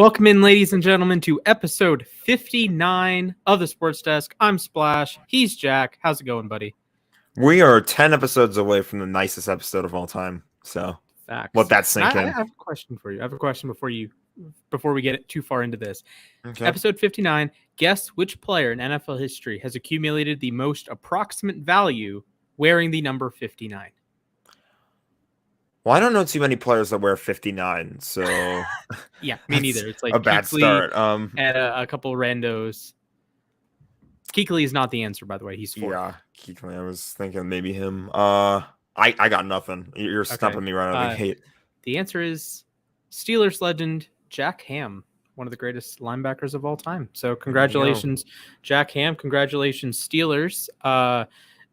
Welcome in, ladies and gentlemen, to episode 59 of the Sports Desk. I'm Splash. He's Jack. How's it going, buddy? We are 10 episodes away from the nicest episode of all time. So Facts. let that sink in. I have a question for you. I have a question before we get too far into this. Okay. Episode 59. Guess which player in NFL history has accumulated the most approximate value wearing the number 59? Well, I don't know too many players that wear 59, so Yeah, me neither. It's like a bad Kuechly start. and a couple randos. Kuechly is not the answer, by the way. He's 4. Yeah, Kuechly. I was thinking maybe him. I got nothing. You're stumping me right out of the gate. The answer is Steelers legend Jack Ham, one of the greatest linebackers of all time. So congratulations, Jack Ham. Congratulations, Steelers.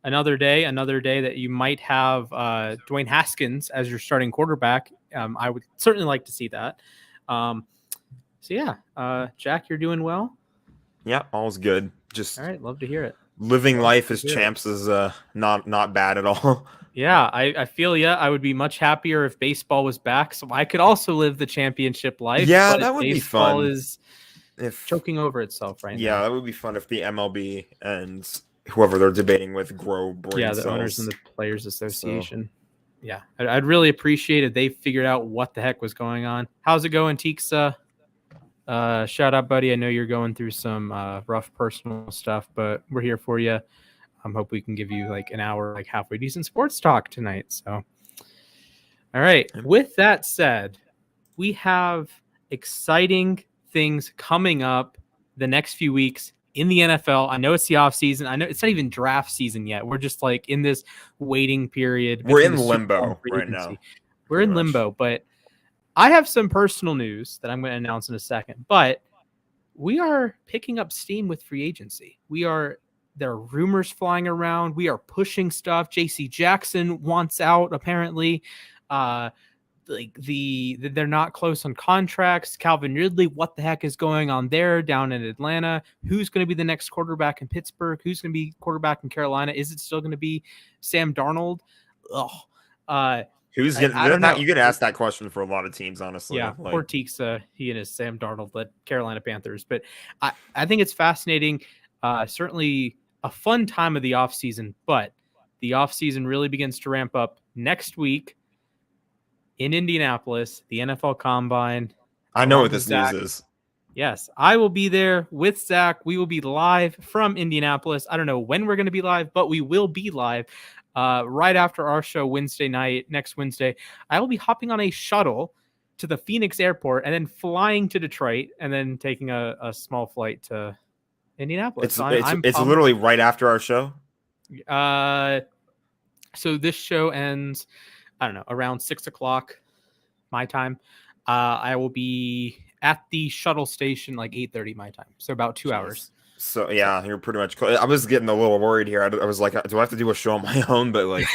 Another day that you might have Dwayne Haskins as your starting quarterback. I would certainly like to see that. Jack, you're doing well. Yeah, all's good. Just all right, love to hear it. Living life as champs is not bad at all. Yeah, I feel I would be much happier if baseball was back, so I could also live the championship life. Yeah, that would be fun. Baseball is choking over itself right now. Yeah, that would be fun if the MLB and whoever they're debating with grow brain cells. Yeah, the owners and the players association. So. Yeah, I'd really appreciate it. They figured out what the heck was going on. How's it going, Teeksa? Shout out, buddy. I know you're going through some rough personal stuff, but we're here for you. Hope we can give you like an hour, like halfway decent sports talk tonight. So, all right. With that said, we have exciting things coming up the next few weeks in the NFL. I know it's the offseason. I know it's not even draft season yet. We're just like in this waiting period. We're in limbo right now. We're in limbo, but I have some personal news that I'm going to announce in a second. But we are picking up steam with free agency. There are rumors flying around. We are pushing stuff. JC Jackson wants out, apparently. They're not close on contracts. Calvin Ridley, what the heck is going on there down in Atlanta? Who's going to be the next quarterback in Pittsburgh? Who's going to be quarterback in Carolina? Is it still going to be Sam Darnold? Who's going to you get asked that question for a lot of teams, honestly. Yeah, poor Teeks, he and his Sam Darnold led Carolina Panthers. But I think it's fascinating. Certainly a fun time of the offseason, but the offseason really begins to ramp up next week in Indianapolis, the NFL Combine. I know what this news is. Yes, I will be there with Zach. We will be live from Indianapolis. I don't know when we're going to be live, but we will be live right after our show next Wednesday. I will be hopping on a shuttle to the Phoenix airport and then flying to Detroit and then taking a small flight to Indianapolis. It's literally right after our show. So this show ends, I don't know, around 6:00 my time. I will be at the shuttle station like 8:30 my time. So about 2 hours. So yeah, you're pretty much close. I was getting a little worried here. I was like, do I have to do a show on my own? But like,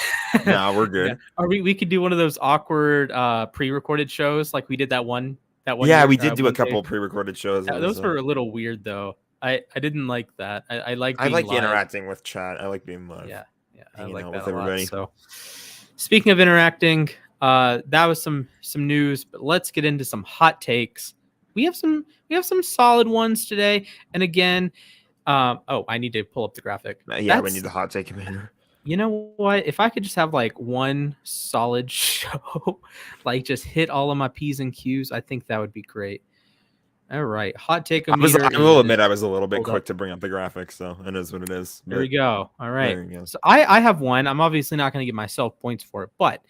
nah, we're good. Yeah. Or we could do one of those awkward pre-recorded shows like we did that one. Yeah, we did do a couple pre-recorded shows. Those were a little weird though. I didn't like that. I like interacting with chat. I like being live. Yeah. I like that with everybody. So speaking of interacting, that was some news, but let's get into some hot takes. We have some solid ones today. And again, I need to pull up the graphic. We need the hot take commander. You know what? If I could just have like one solid show, like just hit all of my P's and Q's, I think that would be great. All right. Hot take. I will admit I was a little bit quick to bring up the graphics, so it is what it is. There we go. All right. So I have one. I'm obviously not going to give myself points for it, but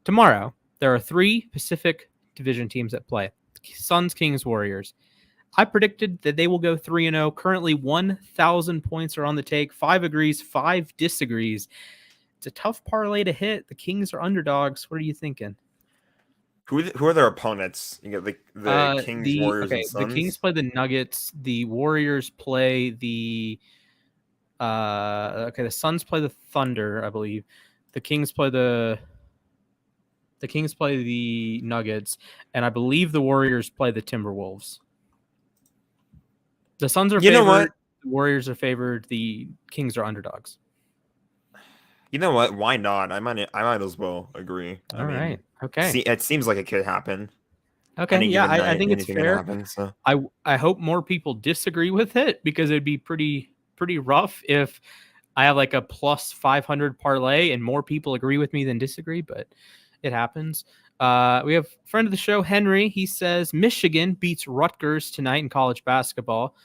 tomorrow there are 3 Pacific Division teams that play. Suns, Kings, Warriors. I predicted that they will go 3-0. Currently 1,000 points are on the take. 5 agrees, 5 disagrees. It's a tough parlay to hit. The Kings are underdogs. What are you thinking? Who are their opponents? You get the Kings, Warriors, and Suns? The Kings play the Nuggets. The Warriors play the the Suns play the Thunder, I believe. The Kings play the Nuggets, and I believe the Warriors play the Timberwolves. The Suns are favored. You know what? The Warriors are favored. The Kings are underdogs. You know what? Why not? I might as well agree. All right. Okay. It seems like it could happen. Okay, yeah, I think it's anything can fair. happen. So I hope more people disagree with it because it'd be pretty rough if I have like a plus 500 parlay and more people agree with me than disagree, but it happens. We have friend of the show, Henry. He says Michigan beats Rutgers tonight in college basketball.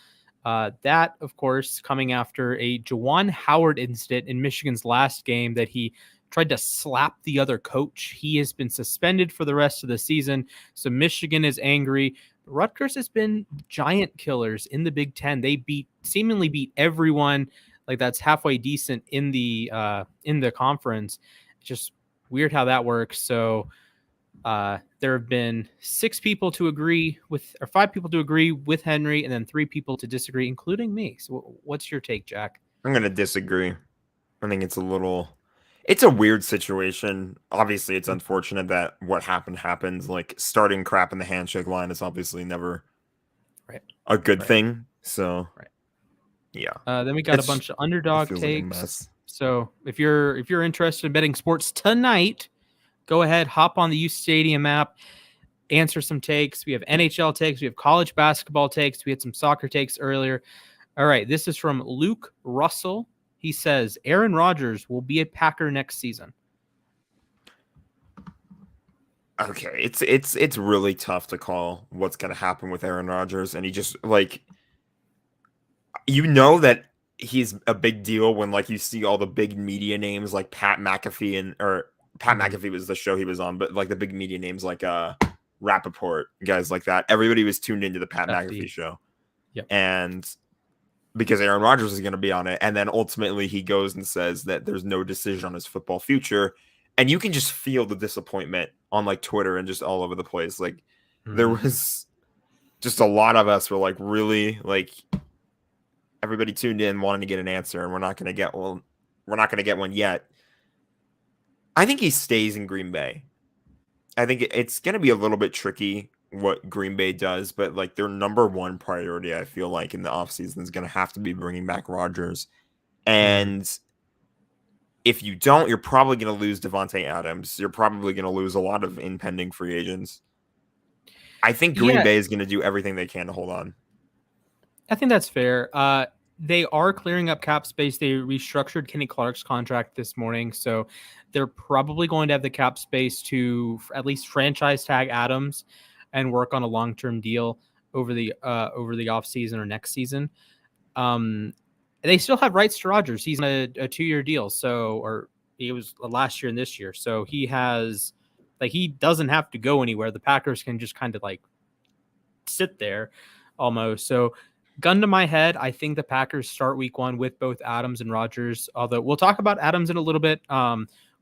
That, of course, coming after a Juwan Howard incident in Michigan's last game that he tried to slap the other coach. He has been suspended for the rest of the season, so Michigan is angry. Rutgers has been giant killers in the Big Ten. They seemingly beat everyone like that's halfway decent in the conference. It's just weird how that works. So there have been 5 people to agree with Henry, and then 3 people to disagree, including me. So what's your take, Jack? I'm gonna disagree. I think it's a weird situation. Obviously, it's unfortunate that what happens. Like starting crap in the handshake line is obviously never a good thing. So yeah. Then we got a bunch of underdog takes. Like so if you're interested in betting sports tonight, go ahead, hop on the uSTADIUM app, answer some takes. We have NHL takes, we have college basketball takes, we had some soccer takes earlier. All right, this is from Luke Russell. He says Aaron Rodgers will be a Packer next season. Okay, it's really tough to call what's going to happen with Aaron Rodgers, and he just like that he's a big deal when like you see all the big media names like Pat McAfee McAfee was the show he was on, but like the big media names like Rappaport, guys like that. Everybody was tuned into the Pat McAfee show. Yep. And because Aaron Rodgers is going to be on it, and then ultimately he goes and says that there's no decision on his football future, and you can just feel the disappointment on like Twitter and just all over the place. Like there was just a lot of us were like really like everybody tuned in wanting to get an answer, and we're not going to get one yet. I think he stays in Green Bay. I think it's going to be a little bit tricky what Green Bay does, but like their number one priority, I feel like in the offseason is going to have to be bringing back Rodgers. And if you don't, you're probably going to lose Devonte Adams. You're probably going to lose a lot of impending free agents. I think Green Bay is going to do everything they can to hold on. I think that's fair. They are clearing up cap space. They restructured Kenny Clark's contract this morning, so they're probably going to have the cap space to at least franchise tag Adams and work on a long-term deal over the offseason or next season. They still have rights to Rodgers. He's on a 2-year deal, or he was last year and this year. So he has, like, he doesn't have to go anywhere. The Packers can just kind of like sit there almost. So gun to my head, I think the Packers start week 1 with both Adams and Rodgers, although we'll talk about Adams in a little bit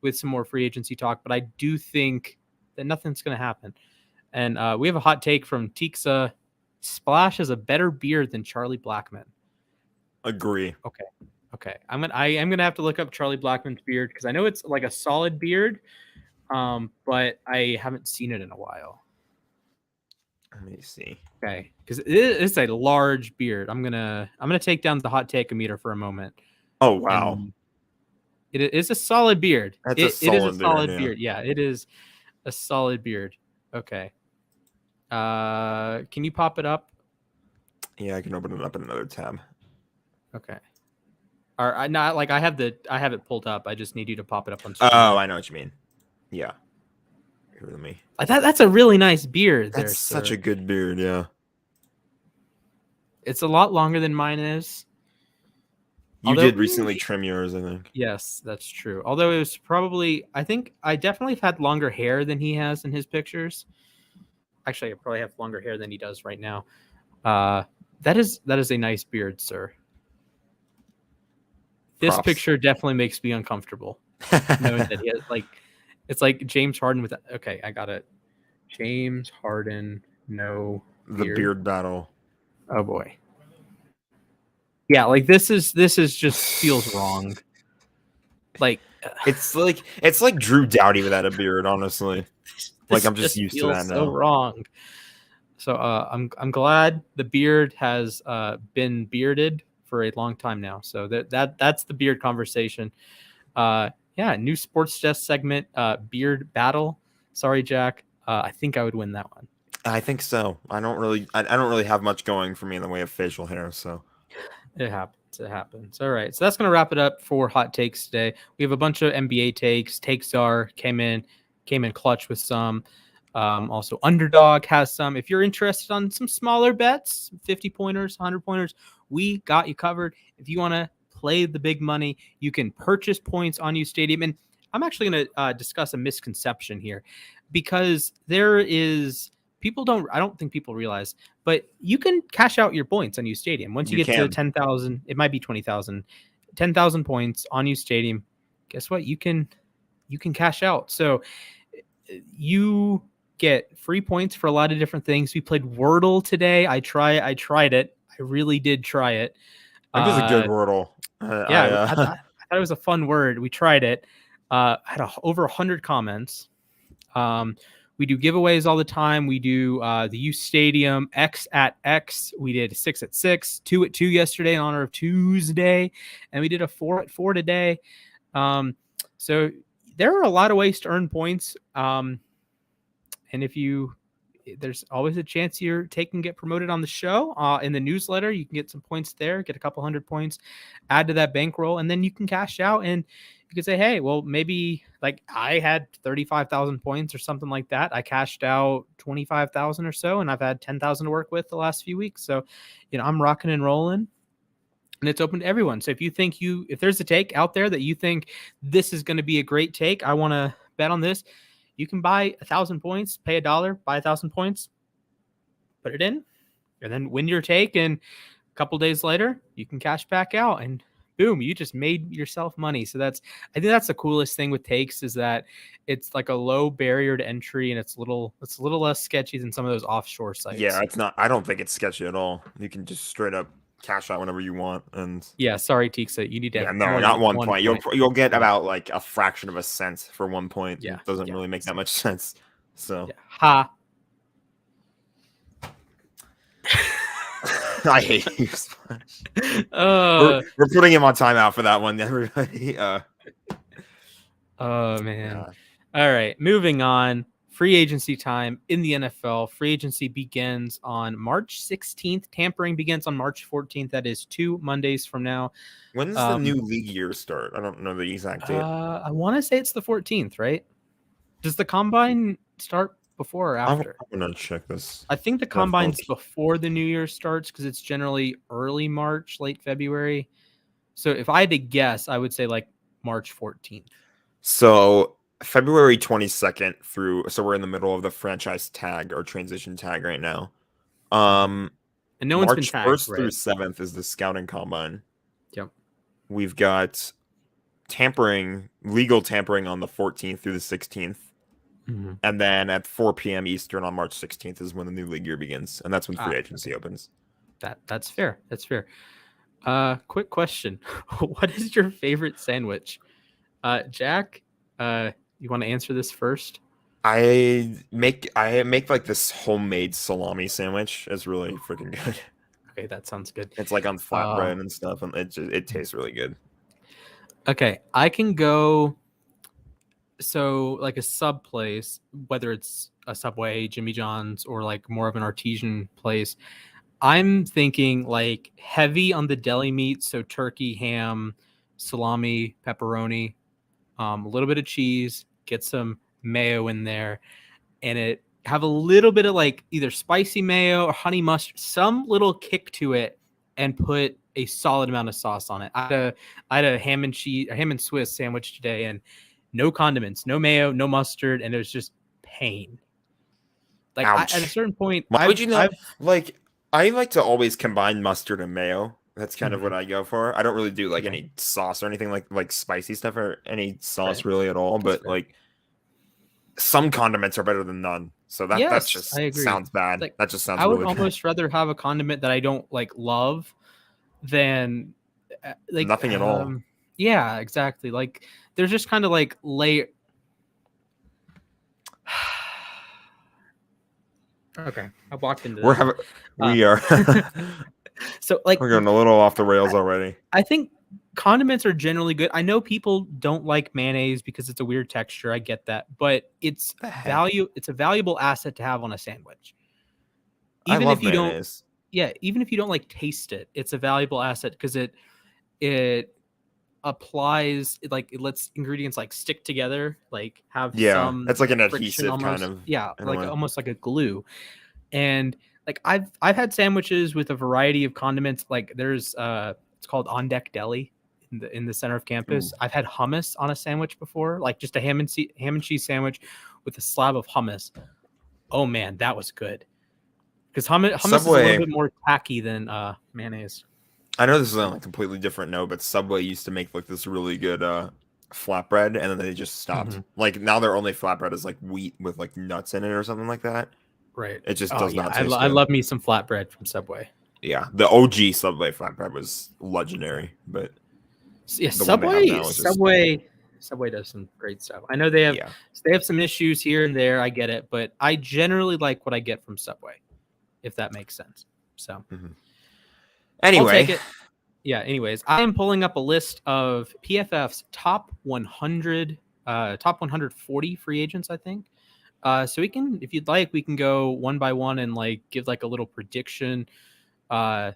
with some more free agency talk, but I do think that nothing's going to happen. And we have a hot take from Tixa. Splash has a better beard than Charlie Blackmon. Agree. Okay. I am gonna have to look up Charlie Blackmon's beard because I know it's like a solid beard, but I haven't seen it in a while. Let me see. Okay, because it's a large beard. I'm gonna take down the hot take meter for a moment. Oh wow. It is a solid beard. It is a solid beard. Yeah, it is a solid beard. Okay. Can you pop it up? Yeah, I can open it up in another tab. Okay. Or not like I have it pulled up. I just need you to pop it up on screen. Oh, I know what you mean. Yeah. Here with me. That's a really nice beard. That's such a good beard, yeah. It's a lot longer than mine is. You did recently trim yours, I think. Yes, that's true. Although it was probably, I think I definitely have had longer hair than he has in his pictures. Actually, I probably have longer hair than he does right now. That is a nice beard, sir. This picture definitely makes me uncomfortable. Knowing that he has it's like James Harden with. Okay, I got it. James Harden, no beard. The beard battle. Oh boy. Yeah, like this is just feels wrong. Like it's like Drew Doughty without a beard, honestly. Like I'm just used to that now. So wrong. So I'm glad the beard has been bearded for a long time now. So that's the beard conversation. Yeah, new sports desk segment, beard battle. Sorry, Jack. I think I would win that one. I think so. I don't really have much going for me in the way of facial hair, so It happens. It happens. All right. So that's going to wrap it up for hot takes today. We have a bunch of NBA takes. Takesar came in clutch with some. Also, Underdog has some. If you're interested on some smaller bets, 50 pointers, 100 pointers, we got you covered. If you want to play the big money, you can purchase points on uSTADIUM. And I'm actually going to discuss a misconception here, because there is I don't think people realize, but you can cash out your points on uSTADIUM. Once you get to 10,000, it might be 20,000, 10,000 points on uSTADIUM. Guess what? You can cash out. So you get free points for a lot of different things. We played Wordle today. I tried it. I really did try it. It was a good Wordle. I thought it was a fun word. We tried it. Had over 100 comments. We do giveaways all the time. We do the uSTADIUM X at X. We did 6 at 6, 2 at 2 yesterday in honor of Tuesday, and we did a 4 at 4 today. So there are a lot of ways to earn points. And there's always a chance your take can get promoted on the show. In the newsletter, you can get some points there, get a couple hundred points, add to that bankroll, and then you can cash out and you could say, hey, well, maybe like I had 35,000 points or something like that. I cashed out 25,000 or so, and I've had 10,000 to work with the last few weeks. So, I'm rocking and rolling, and it's open to everyone. So if there's a take out there that you think this is going to be a great take, I want to bet on this, you can buy 1,000 points, pay $1, buy 1,000 points, put it in, and then win your take. And a couple days later, you can cash back out, and boom, you just made yourself money. So I think that's the coolest thing with takes, is that it's like a low barrier to entry, and it's a little less sketchy than some of those offshore sites. Yeah, it's not. I don't think it's sketchy at all. You can just straight up cash out whenever you want. And yeah, sorry, Tixa, you need to. Yeah, no, not 1 point. You'll get about like a fraction of a cent for 1 point. Yeah, it doesn't really make that much sense. So ha. I hate you, Splash. We're putting him on timeout for that one, everybody. Oh man. God. All right, moving on. Free agency time in the NFL. Free agency begins on March 16th. Tampering begins on March 14th. That is 2 Mondays from now. When does the new league year start? I don't know the exact date. I want to say it's the 14th, right? Does the combine start before or after? I'm going to check this. I think the combine's before the new year starts, because it's generally early March, late February. So if I had to guess, I would say like March 14th. So February 22nd so we're in the middle of the franchise tag or transition tag right now. And no one's been tagged. March 1st through 7th is the scouting combine. Yep. We've got legal tampering on the 14th through the 16th. Mm-hmm. And then at 4 p.m. Eastern on March 16th is when the new league year begins. And that's when free agency opens. That's fair. That's fair. Quick question. What is your favorite sandwich? Jack, you want to answer this first? I make like this homemade salami sandwich. It's really freaking good. Okay, that sounds good. It's like on flatbread and stuff, and it tastes really good. Okay, I can go. So like a sub place, whether it's a Subway, Jimmy John's, or like more of an artesian place, I'm thinking like heavy on the deli meat. So turkey, ham, salami, pepperoni, a little bit of cheese, get some mayo in there, and it have a little bit of like either spicy mayo or honey mustard, some little kick to it, and put a solid amount of sauce on it. I had a ham and Swiss sandwich today, and no condiments, no mayo, no mustard, and it was just pain. Like at a certain point, why would you not like? I like to always combine mustard and mayo. That's kind of what I go for. I don't really do like any sauce or anything like spicy stuff or any sauce really at all. But like some condiments are better than none. So that just sounds bad. Like, that just sounds. I would almost rather have a condiment that I don't like love than like nothing at all. Yeah, exactly. Like there's just kind of like layer. Okay, I walked into. We are. So like we're going a little off the rails already. I think condiments are generally good. I know people don't like mayonnaise because it's a weird texture. I get that, but it's a valuable asset to have on a sandwich. even love if you mayonnaise. even if you don't like taste it, it's a valuable asset because it applies, like it lets ingredients like stick together, like have Yeah, some it's like an friction adhesive kind almost. of. Yeah, In a like way. almost like a glue. And like I've had sandwiches with a variety of condiments. Like there's it's called On Deck Deli in the center of campus. Ooh. I've had hummus on a sandwich before, like just a ham and cheese sandwich with a slab of hummus. Oh man, that was good. Because hummus is a little Subway. bit more tacky than mayonnaise. I know this is on a completely different note, but Subway used to make like this really good flatbread, and then they just stopped. Mhm. Like now their only flatbread is like wheat with like nuts in it or something like that. Right. It just Oh does yeah, not I taste good. love me some flatbread from Subway. Yeah, the OG Subway flatbread was legendary, but Yeah, the one they have now is just Subway does some great stuff. I know they have some issues here and there. I get it, but I generally like what I get from Subway, if that makes sense. So Anyway, I'll take it. Yeah. Anyways, I am pulling up a list of PFF's top 100, top 140 free agents. I think. So we can, if you'd like, we can go one by one and like give like a little prediction. You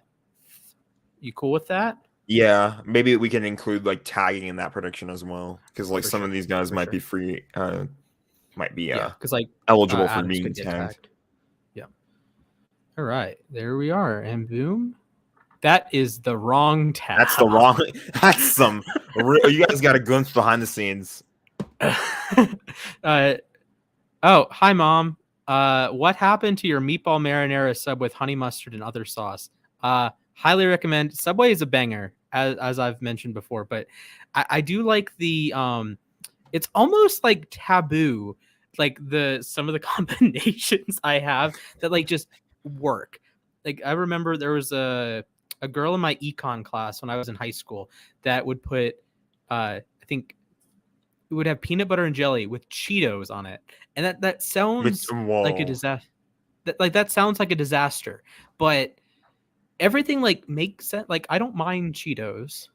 cool with that? Yeah, maybe we can include like tagging in that prediction as well, because like For some sure. of these guys For might sure. be free, Yeah, because like eligible for Adams being could get tagged. Yeah. All right, there we are, and boom, that is the wrong tab. That's the wrong. That's some. You guys got a glimpse behind the scenes. Oh, hi, Mom. What happened to your meatball marinara sub with honey mustard and other sauce? Highly recommend. Subway is a banger, as I've mentioned before, but I do like the it's almost like taboo, like some of the combinations I have that like just work. Like I remember there was a girl in my econ class when I was in high school that would put I think it would have peanut butter and jelly with Cheetos on it. And that sounds like a disaster. That sounds like a disaster, but everything like makes sense. Like I don't mind Cheetos.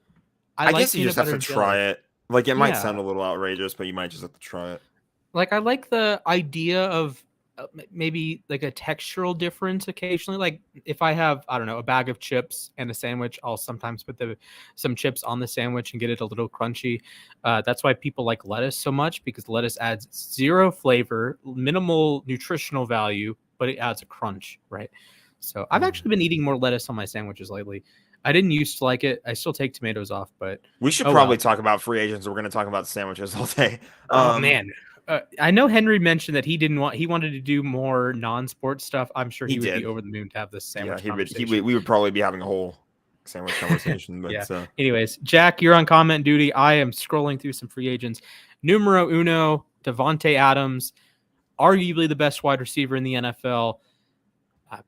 I like guess you peanut just have butter to and jelly. try it. Like it might Yeah. sound a little outrageous, but you might just have to try it. Like I like the idea of maybe like a textural difference occasionally. Like if I have, I don't know, a bag of chips and a sandwich, I'll sometimes put some chips on the sandwich and get it a little crunchy. That's why people like lettuce so much, because lettuce adds zero flavor, minimal nutritional value, but it adds a crunch, right? So I've actually been eating more lettuce on my sandwiches lately. I didn't used to like it. I still take tomatoes off, but we should probably talk about free agents. We're going to talk about sandwiches all day. Oh man. I know Henry mentioned that he wanted to do more non-sports stuff. I'm sure he would be over the moon to have this sandwich conversation. We would probably be having a whole sandwich conversation. But yeah. Anyways, Jack, you're on comment duty. I am scrolling through some free agents. Numero uno, Devonte Adams, arguably the best wide receiver in the NFL.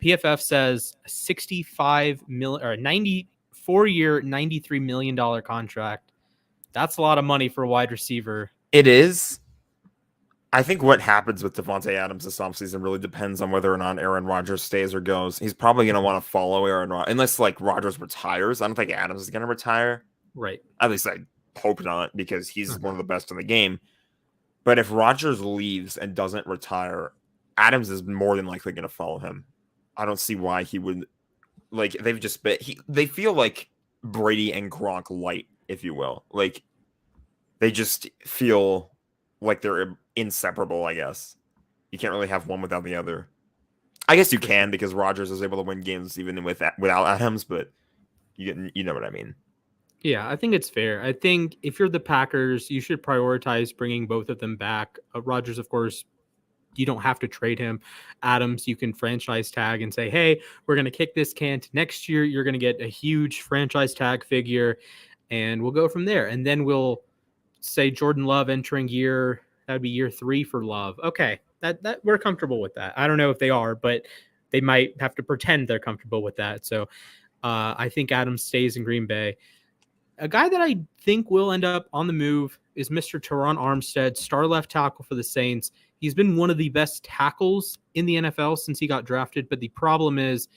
PFF says a 94-year, $93 million contract. That's a lot of money for a wide receiver. It is. I think what happens with Devonte Adams this offseason really depends on whether or not Aaron Rodgers stays or goes. He's probably going to want to follow Aaron Rodgers, unless like Rodgers retires. I don't think Adams is going to retire. Right. At least I hope not, because he's one of the best in the game. But if Rodgers leaves and doesn't retire, Adams is more than likely going to follow him. I don't see why he would. Like they've just been. They feel like Brady and Gronk light, if you will. Like they just feel like they're inseparable, I guess. You can't really have one without the other. I guess you can, because Rodgers is able to win games even without Adams, but you know what I mean. Yeah, I think it's fair. I think if you're the Packers, you should prioritize bringing both of them back. Rodgers, of course, you don't have to trade him. Adams, you can franchise tag and say, hey, we're going to kick this can to next year. You're going to get a huge franchise tag figure, and we'll go from there. And then we'll say Jordan Love entering that would be year 3 for Love. Okay, that we're comfortable with that. I don't know if they are, but they might have to pretend they're comfortable with that. So I think Adams stays in Green Bay. A guy that I think will end up on the move is Mr. Taron Armstead, star left tackle for the Saints. He's been one of the best tackles in the NFL since he got drafted, but the problem is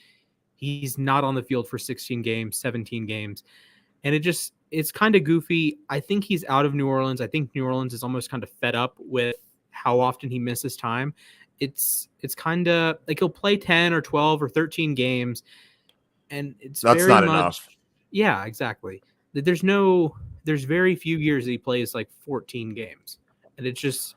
he's not on the field for 16 games, 17 games. And it's kind of goofy. I think he's out of New Orleans. I think New Orleans is almost kind of fed up with how often he misses time. it's kind of like he'll play 10 or 12 or 13 games, and it's That's very not much enough. Yeah, exactly. There's very few years that he plays like 14 games, and it's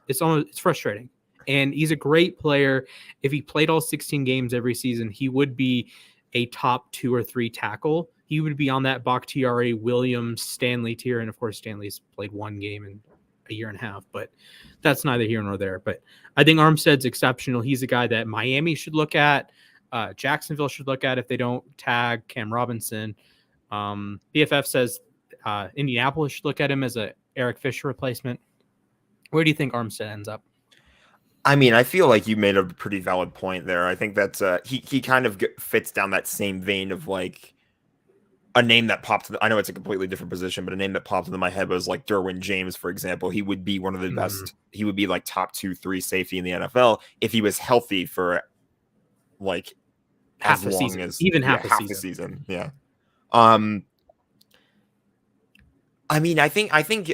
frustrating. And he's a great player. If he played all 16 games every season, he would be a top 2 or 3 tackle. He would be on that Bakhtiari, Williams, Stanley tier, and of course Stanley's played 1 game in a year and a half, but that's neither here nor there. But I think Armstead's exceptional. He's a guy that Miami should look at. Jacksonville should look at if they don't tag Cam Robinson. BFF says Indianapolis should look at him as a Eric Fisher replacement. Where do you think Armstead ends up? I mean, I feel like you made a pretty valid point there. I think that's he kind of fits down that same vein of like a name that popped. I know it's a completely different position, but a name that popped into my head was like Derwin James, for example. He would be one of the best. He would be like top 2, 3 safety in the NFL if he was healthy for like half a season, even half a season. Yeah. I mean, I think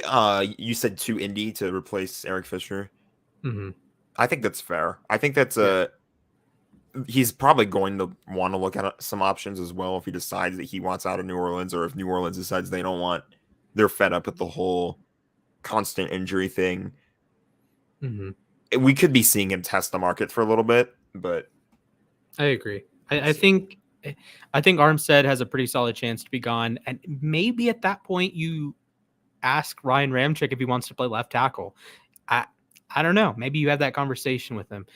you said 2 Indy to replace Eric Fisher. Mm-hmm. I think that's fair. I think that's he's probably going to want to look at some options as well if he decides that he wants out of New Orleans, or if New Orleans decides they're fed up with the whole constant injury thing. Mm-hmm. We could be seeing him test the market for a little bit, but I agree. I think Armstead has a pretty solid chance to be gone, and maybe at that point you ask Ryan Ramczyk if he wants to play left tackle. I don't know. Maybe you have that conversation with him.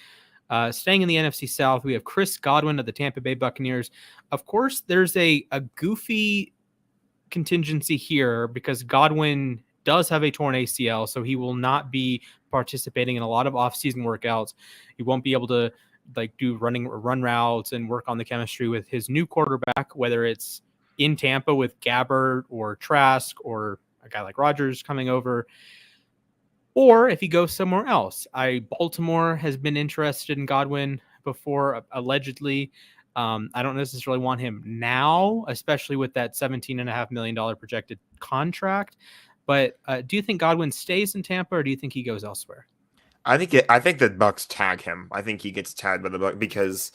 Staying in the NFC South, we have Chris Godwin of the Tampa Bay Buccaneers. Of course, there's a goofy contingency here because Godwin does have a torn ACL, so he will not be participating in a lot of off-season workouts. He won't be able to like do run routes and work on the chemistry with his new quarterback, whether it's in Tampa with Gabbert or Trask or a guy like Rodgers coming over, or if he goes somewhere else. Baltimore has been interested in Godwin before, allegedly. I don't necessarily want him now, especially with that $17.5 million projected contract. But do you think Godwin stays in Tampa, or do you think he goes elsewhere? I think the Bucs tag him. I think he gets tagged by the Bucs because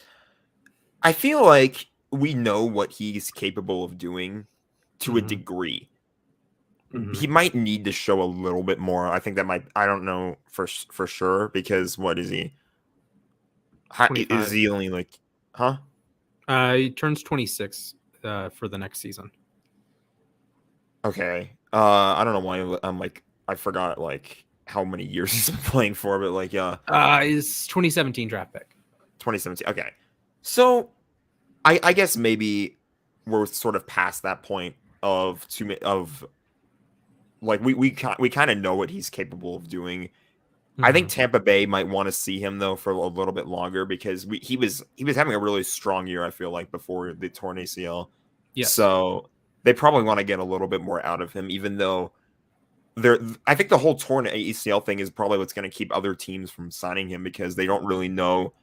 I feel like we know what he's capable of doing to a degree. He might need to show a little bit more. I think that I don't know for sure, because what is he? Is he only like, huh? He turns 26 for the next season. Okay. I don't know why I'm like, I forgot like how many years he's been playing for, but like, his 2017 draft pick. 2017. Okay. So I guess maybe we're sort of past that point of like we kind of know what he's capable of doing. I think Tampa Bay might want to see him though for a little bit longer, because he was having a really strong year, I feel like, before the torn ACL. Yes. So they probably want to get a little bit more out of him, even though I think the whole torn ACL thing is probably what's going to keep other teams from signing him, because they don't really know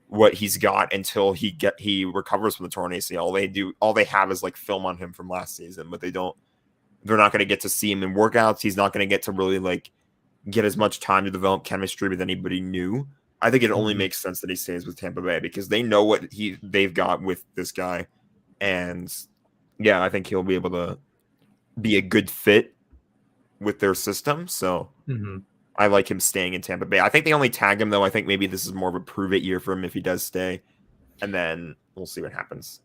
what he's got until he recovers from the torn ACL. All they have is like film on him from last season, but they're not going to get to see him in workouts. He's not going to get to really like get as much time to develop chemistry with anybody new. I think it only makes sense that he stays with Tampa Bay, because they know what they've got with this guy. And yeah, I think he'll be able to be a good fit with their system. So I like him staying in Tampa Bay. I think they only tag him though. I think maybe this is more of a prove it year for him if he does stay, and then we'll see what happens.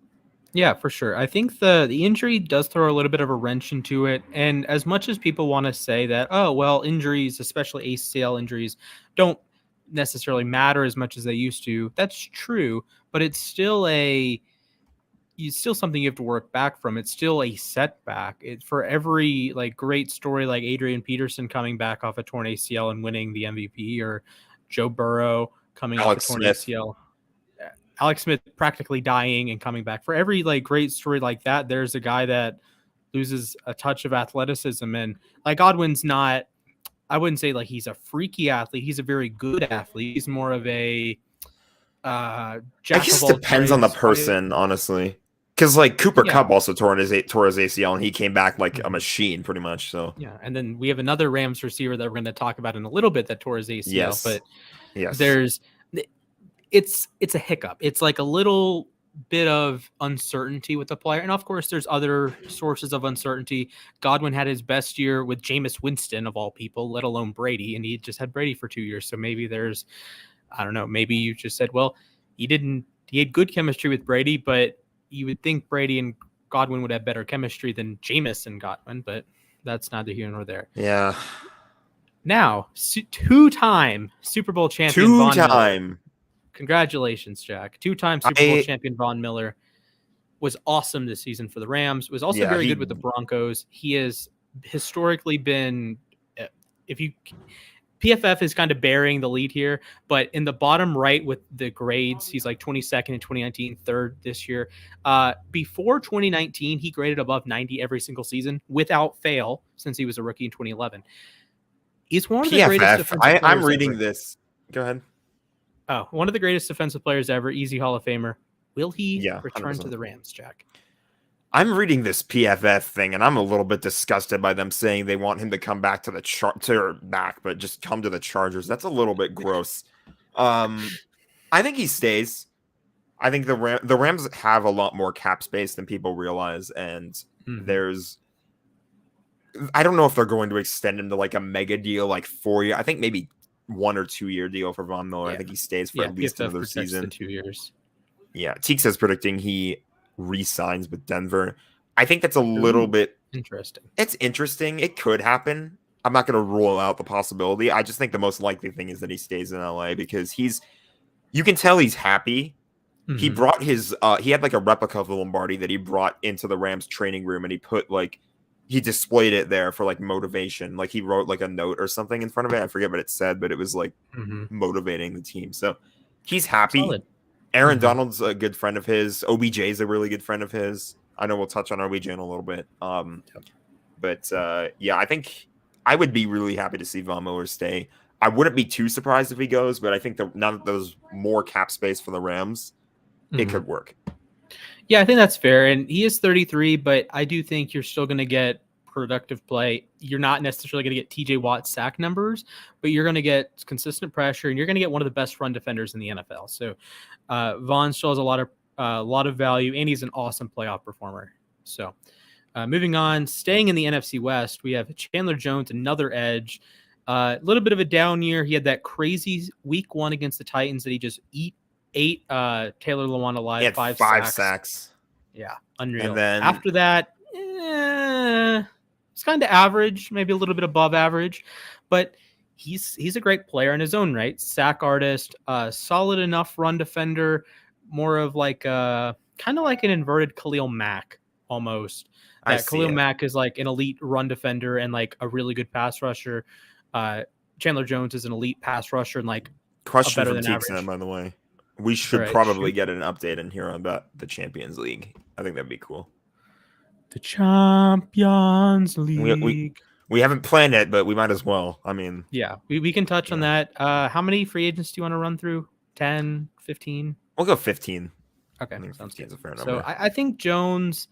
Yeah, for sure. I think the injury does throw a little bit of a wrench into it. And as much as people want to say that, oh, well, injuries, especially ACL injuries, don't necessarily matter as much as they used to, that's true. But it's still something you have to work back from. It's still a setback. For every like great story like Adrian Peterson coming back off a torn ACL and winning the MVP, or Joe Burrow coming off a torn ACL. Alex Smith practically dying and coming back. For every like great story like that, there's a guy that loses a touch of athleticism. And like Godwin's not, I wouldn't say like he's a freaky athlete. He's a very good athlete. He's more of a I guess it depends on the person, honestly. Because like Cooper Kupp also tore his ACL, and he came back like a machine, pretty much. So yeah, and then we have another Rams receiver that we're going to talk about in a little bit that tore his ACL. Yes. But yes, there's it's a hiccup. It's like a little bit of uncertainty with the player. And of course, there's other sources of uncertainty. Godwin had his best year with Jameis Winston, of all people, let alone Brady. And he just had Brady for 2 years. So maybe there's, I don't know, maybe you just said, well, he had good chemistry with Brady, but you would think Brady and Godwin would have better chemistry than Jameis and Godwin, but that's neither here nor there. Yeah. Now, two-time Super Bowl champion Von Miller. Congratulations, Jack. Two-time Super Bowl champion Von Miller was awesome this season for the Rams. Was also very good with the Broncos. He has historically been, PFF is kind of bearing the lead here, but in the bottom right with the grades, he's like 22nd in 2019, third this year. Before 2019, he graded above 90 every single season without fail since he was a rookie in 2011. He's one of the greatest defensive players I'm reading ever. this. Go ahead. Oh, one of the greatest defensive players ever, easy Hall of Famer. Will he return 100%. to the Rams, Jack? I'm reading this PFF thing, and I'm a little bit disgusted by them saying they want him to come back to but just come to the Chargers. That's a little bit gross. I think he stays. I think the Rams have a lot more cap space than people realize, and I don't know if they're going to extend him to like a mega deal, like 4 year. I think maybe 1 or 2 year deal for Von Miller. I think he stays for at least another season. 2 years. Yeah, Teeks is predicting he re-signs with Denver. I think that's a little bit interesting. It's interesting. It could happen. I'm not going to rule out the possibility. I just think the most likely thing is that he stays in LA because you can tell he's happy. Mm-hmm. He brought he had like a replica of the Lombardi that he brought into the Rams training room, and he displayed it there for like motivation. Like he wrote like a note or something in front of it. I forget what it said, but it was like motivating the team. So he's happy. Solid. Aaron Donald's a good friend of his. OBJ is a really good friend of his. I know we'll touch on OBJ in a little bit. But I think I would be really happy to see Von Miller stay. I wouldn't be too surprised if he goes, but I think that now that there's more cap space for the Rams, it could work. Yeah, I think that's fair. And he is 33, but I do think you're still going to get productive play. You're not necessarily going to get TJ Watt sack numbers, but you're going to get consistent pressure, and you're going to get one of the best run defenders in the NFL. So Vaughn still has a lot of value, and he's an awesome playoff performer. So moving on, staying in the NFC West, we have Chandler Jones, another edge. A little bit of a down year. He had that crazy week 1 against the Titans that he just ate Taylor Lewan alive. He had 5 sacks. Yeah, unreal. And then after that, it's kind of average, maybe a little bit above average, but he's a great player in his own right. Sack artist, solid enough run defender, more of like kind of like an inverted Khalil Mack almost. Khalil Mack is like an elite run defender and like a really good pass rusher. Chandler Jones is an elite pass rusher and like question from Teeks, by the way. We should probably get an update in here about the Champions League. I think that'd be cool. The Champions League. We haven't planned it, but we might as well. I mean, yeah, we can touch on that. How many free agents do you want to run through? 10, 15? We'll go 15. Okay, I think 15 is a fair number. So I think Jones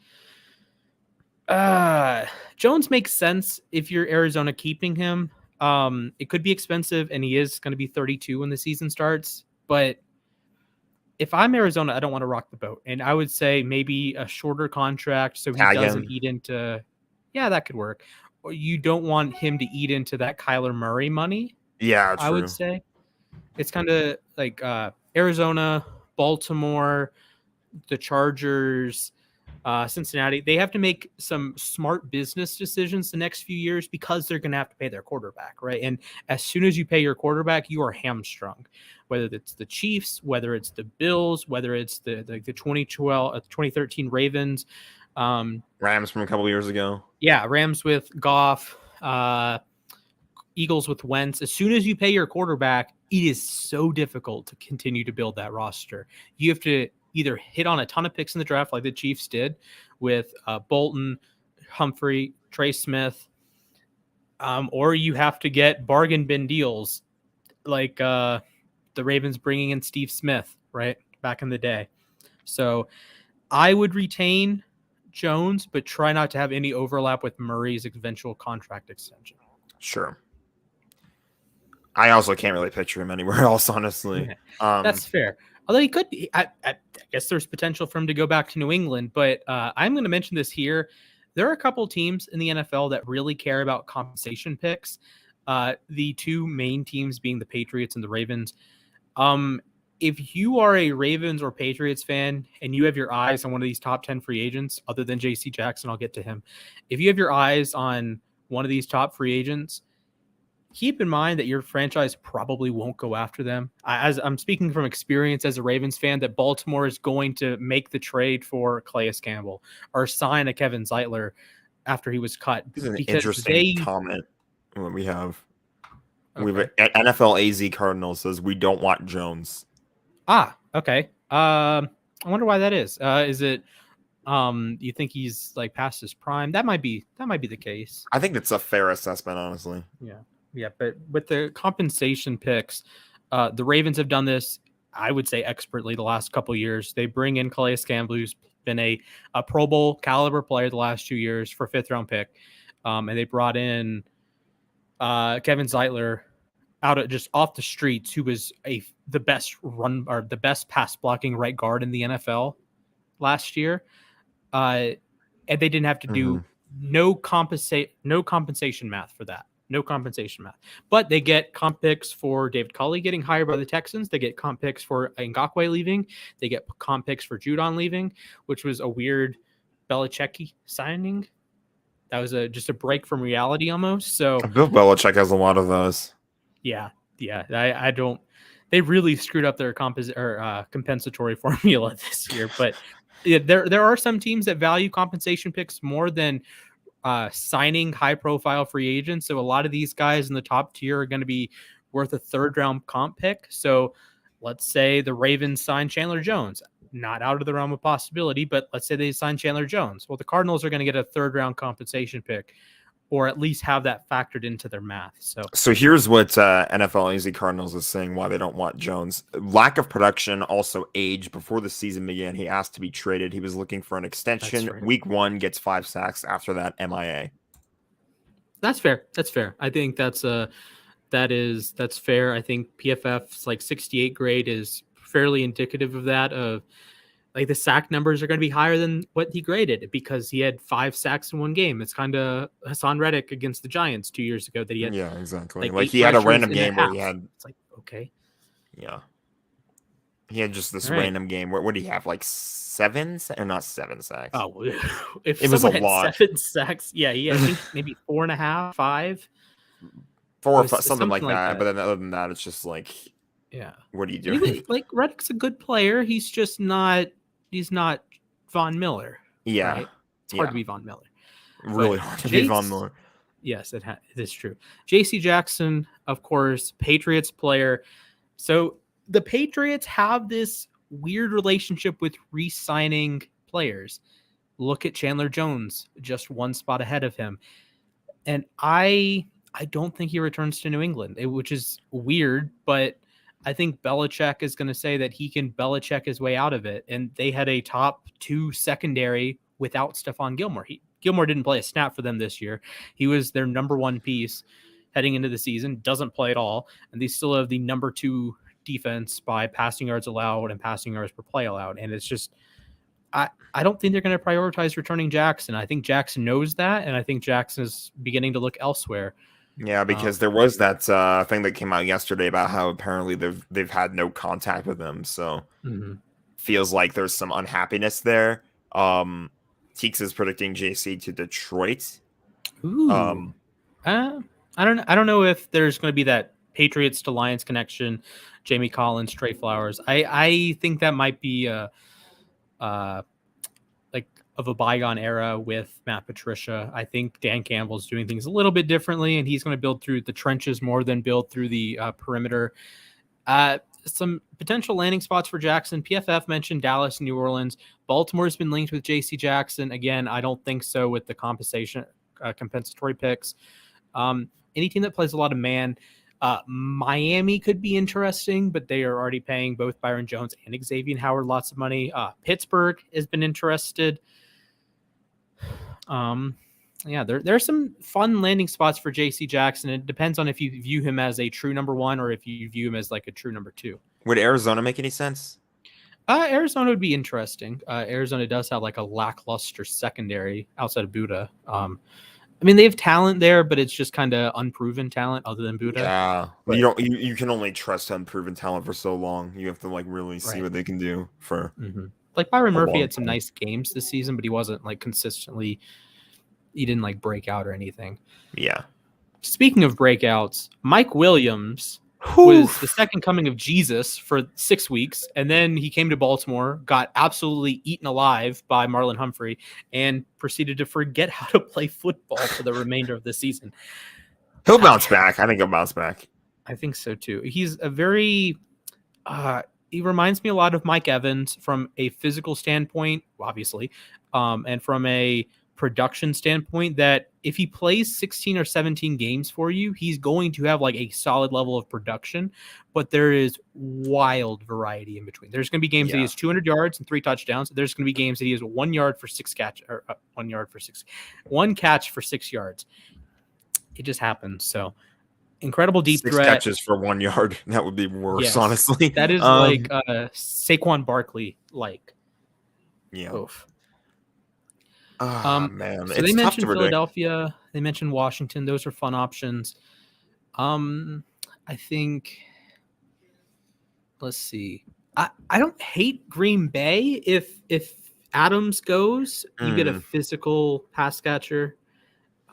makes sense if you're Arizona keeping him. It could be expensive, and he is going to be 32 when the season starts. But if I'm Arizona, I don't want to rock the boat. And I would say maybe a shorter contract so he doesn't eat into – yeah, that could work. Or you don't want him to eat into that Kyler Murray money. Yeah, true. I would say. It's kind of like Arizona, Baltimore, the Chargers, Cincinnati. They have to make some smart business decisions the next few years because they're going to have to pay their quarterback, right? And as soon as you pay your quarterback, you are hamstrung. Whether it's the Chiefs, whether it's the Bills, whether it's the 2013 Ravens. Rams from a couple of years ago. Yeah, Rams with Goff, Eagles with Wentz. As soon as you pay your quarterback, it is so difficult to continue to build that roster. You have to either hit on a ton of picks in the draft like the Chiefs did with Bolton, Humphrey, Trey Smith, or you have to get bargain bin deals like the Ravens bringing in Steve Smith, right, back in the day. So I would retain Jones, but try not to have any overlap with Murray's eventual contract extension. Sure. I also can't really picture him anywhere else, honestly. That's fair. Although he could be, I guess there's potential for him to go back to New England. But I'm going to mention this here. There are a couple teams in the NFL that really care about compensation picks. The two main teams being the Patriots and the Ravens. If you are a Ravens or Patriots fan and you have your eyes on one of these top 10 free agents, other than JC Jackson, I'll get to him. If you have your eyes on one of these top free agents, keep in mind that your franchise probably won't go after them. As I'm speaking from experience as a Ravens fan, that Baltimore is going to make the trade for Calais Campbell or sign a Kevin Zeitler after he was cut. This is an interesting comment we have. Okay. We have NFL AZ Cardinals says we don't want Jones. Okay. I wonder why that is. Is it you think he's like past his prime? That might be the case. I think that's a fair assessment, honestly. Yeah, but with the compensation picks, the Ravens have done this, I would say, expertly the last couple of years. They bring in Calais Campbell, who's been a Pro Bowl caliber player the last 2 years for 5th-round pick, and they brought in Kevin Zeitler just off the streets, who was the best run or the best pass blocking right guard in the NFL last year, and they didn't have to do no compensation math for that. No compensation math. But they get comp picks for David Culley getting hired by the Texans. They get comp picks for Ngakoue leaving. They get comp picks for Judon leaving, which was a weird Belichick signing. That was just a break from reality almost. So Bill Belichick has a lot of those. Yeah. I don't. They really screwed up their compensatory formula this year. But there are some teams that value compensation picks more than signing high-profile free agents. So a lot of these guys in the top tier are going to be worth a 3rd-round comp pick. So let's say the Ravens sign Chandler Jones. Not out of the realm of possibility, but let's say they sign Chandler Jones. Well, the Cardinals are going to get a 3rd-round compensation pick, or at least have that factored into their math. So here's what NFL AZ Cardinals is saying why they don't want Jones. Lack of production, also age. Before the season began, he asked to be traded. He was looking for an extension. Right. Week 1 gets 5 sacks. After that, MIA. That's fair. I think that's fair. I think PFF's like 68 grade is fairly indicative of that. Of like the sack numbers are going to be higher than what he graded because he had 5 sacks in one game. It's kind of Hassan Reddick against the Giants 2 years ago that he had. Yeah, exactly. Like he had a random game where he had. It's like, okay. Yeah. He had just this random game. What did he have? Like 7 or not 7 sacks? Oh, if it was a lot. 7 sacks. Yeah. I think maybe 4.5, 5. 4 or 5, something like that. But then other than that, it's just like, yeah. What are you doing? Like Reddick's a good player. He's just not. He's not Von Miller. Yeah. Right? It's hard to be Von Miller. Really hard to be Von Miller. Yes, it is true. JC Jackson, of course, Patriots player. So the Patriots have this weird relationship with re-signing players. Look at Chandler Jones, just 1 spot ahead of him. And I don't think he returns to New England, which is weird, but I think Belichick is going to say that he can Belichick his way out of it. And they had a top 2 secondary without Stephon Gilmore. Gilmore didn't play a snap for them this year. He was their number 1 piece heading into the season, doesn't play at all. And they still have the number 2 defense by passing yards allowed and passing yards per play allowed. And it's just, I don't think they're going to prioritize returning Jackson. I think Jackson knows that. And I think Jackson is beginning to look elsewhere. Yeah, because there was that thing that came out yesterday about how apparently they've had no contact with him. So feels like there's some unhappiness there. Teeks is predicting JC to Detroit. Ooh. I don't know if there's going to be that Patriots to Lions connection. Jamie Collins, Trey Flowers. I think that might be like of a bygone era with Matt Patricia. I think Dan Campbell's doing things a little bit differently, and he's going to build through the trenches more than build through the perimeter. Some potential landing spots for Jackson. PFF mentioned Dallas and New Orleans. Baltimore's been linked with JC Jackson. Again, I don't think so with the compensatory picks. Any team that plays a lot of man, Miami could be interesting, but they are already paying both Byron Jones and Xavier Howard lots of money. Pittsburgh has been interested. Yeah, there's some fun landing spots for J.C. Jackson. It depends on if you view him as a true number one or if you view him as like a true number two. Would Arizona make any sense? Arizona would be interesting. Arizona does have like a lackluster secondary outside of Buddha. I mean, they have talent there, but it's just kind of unproven talent other than Buddha. Yeah, but, you can only trust unproven talent for so long. You have to like really see what they can do for. Like Byron Murphy had some nice games this season, but he wasn't like consistently. He didn't like break out or anything. Yeah. Speaking of breakouts, Mike Williams was the second coming of Jesus for 6 weeks, and then he came to Baltimore, got absolutely eaten alive by Marlon Humphrey, and proceeded to forget how to play football for the remainder of the season. He'll bounce back. I think he'll bounce back. I think so too. He's a very he reminds me a lot of Mike Evans from a physical standpoint, obviously, and from a production standpoint, that if he plays 16 or 17 games for you, he's going to have like a solid level of production, but there is wild variety in between. There's going to be games that he has 200 yards and 3 touchdowns. There's going to be games that he has 1 catch for 6 yards. It just happens. So incredible deep 6 threat. catches for 1 yard. That would be worse, honestly. That is like Saquon Barkley like. Yeah. Oof. Man, so it's they tough mentioned to predict. Philadelphia. They mentioned Washington. Those are fun options. I think. Let's see. I don't hate Green Bay if Adams goes. You get a physical pass catcher.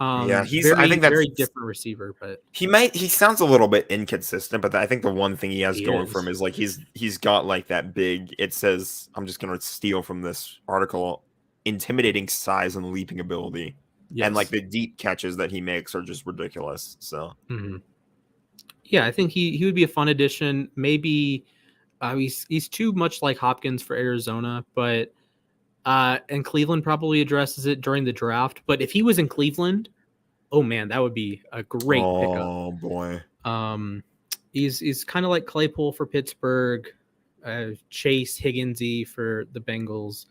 I think that's very different receiver, but he sounds a little bit inconsistent, but I think the one thing he has going for him is like he's got like that big, it says, I'm just gonna steal from this article, intimidating size and leaping ability. And like the deep catches that he makes are just ridiculous. So yeah, I think he would be a fun addition. Maybe he's too much like Hopkins for Arizona, but and Cleveland probably addresses it during the draft. But if he was in Cleveland, oh man, that would be a great pickup. Oh boy. He's kind of like Claypool for Pittsburgh, Chase Higginsy for the Bengals.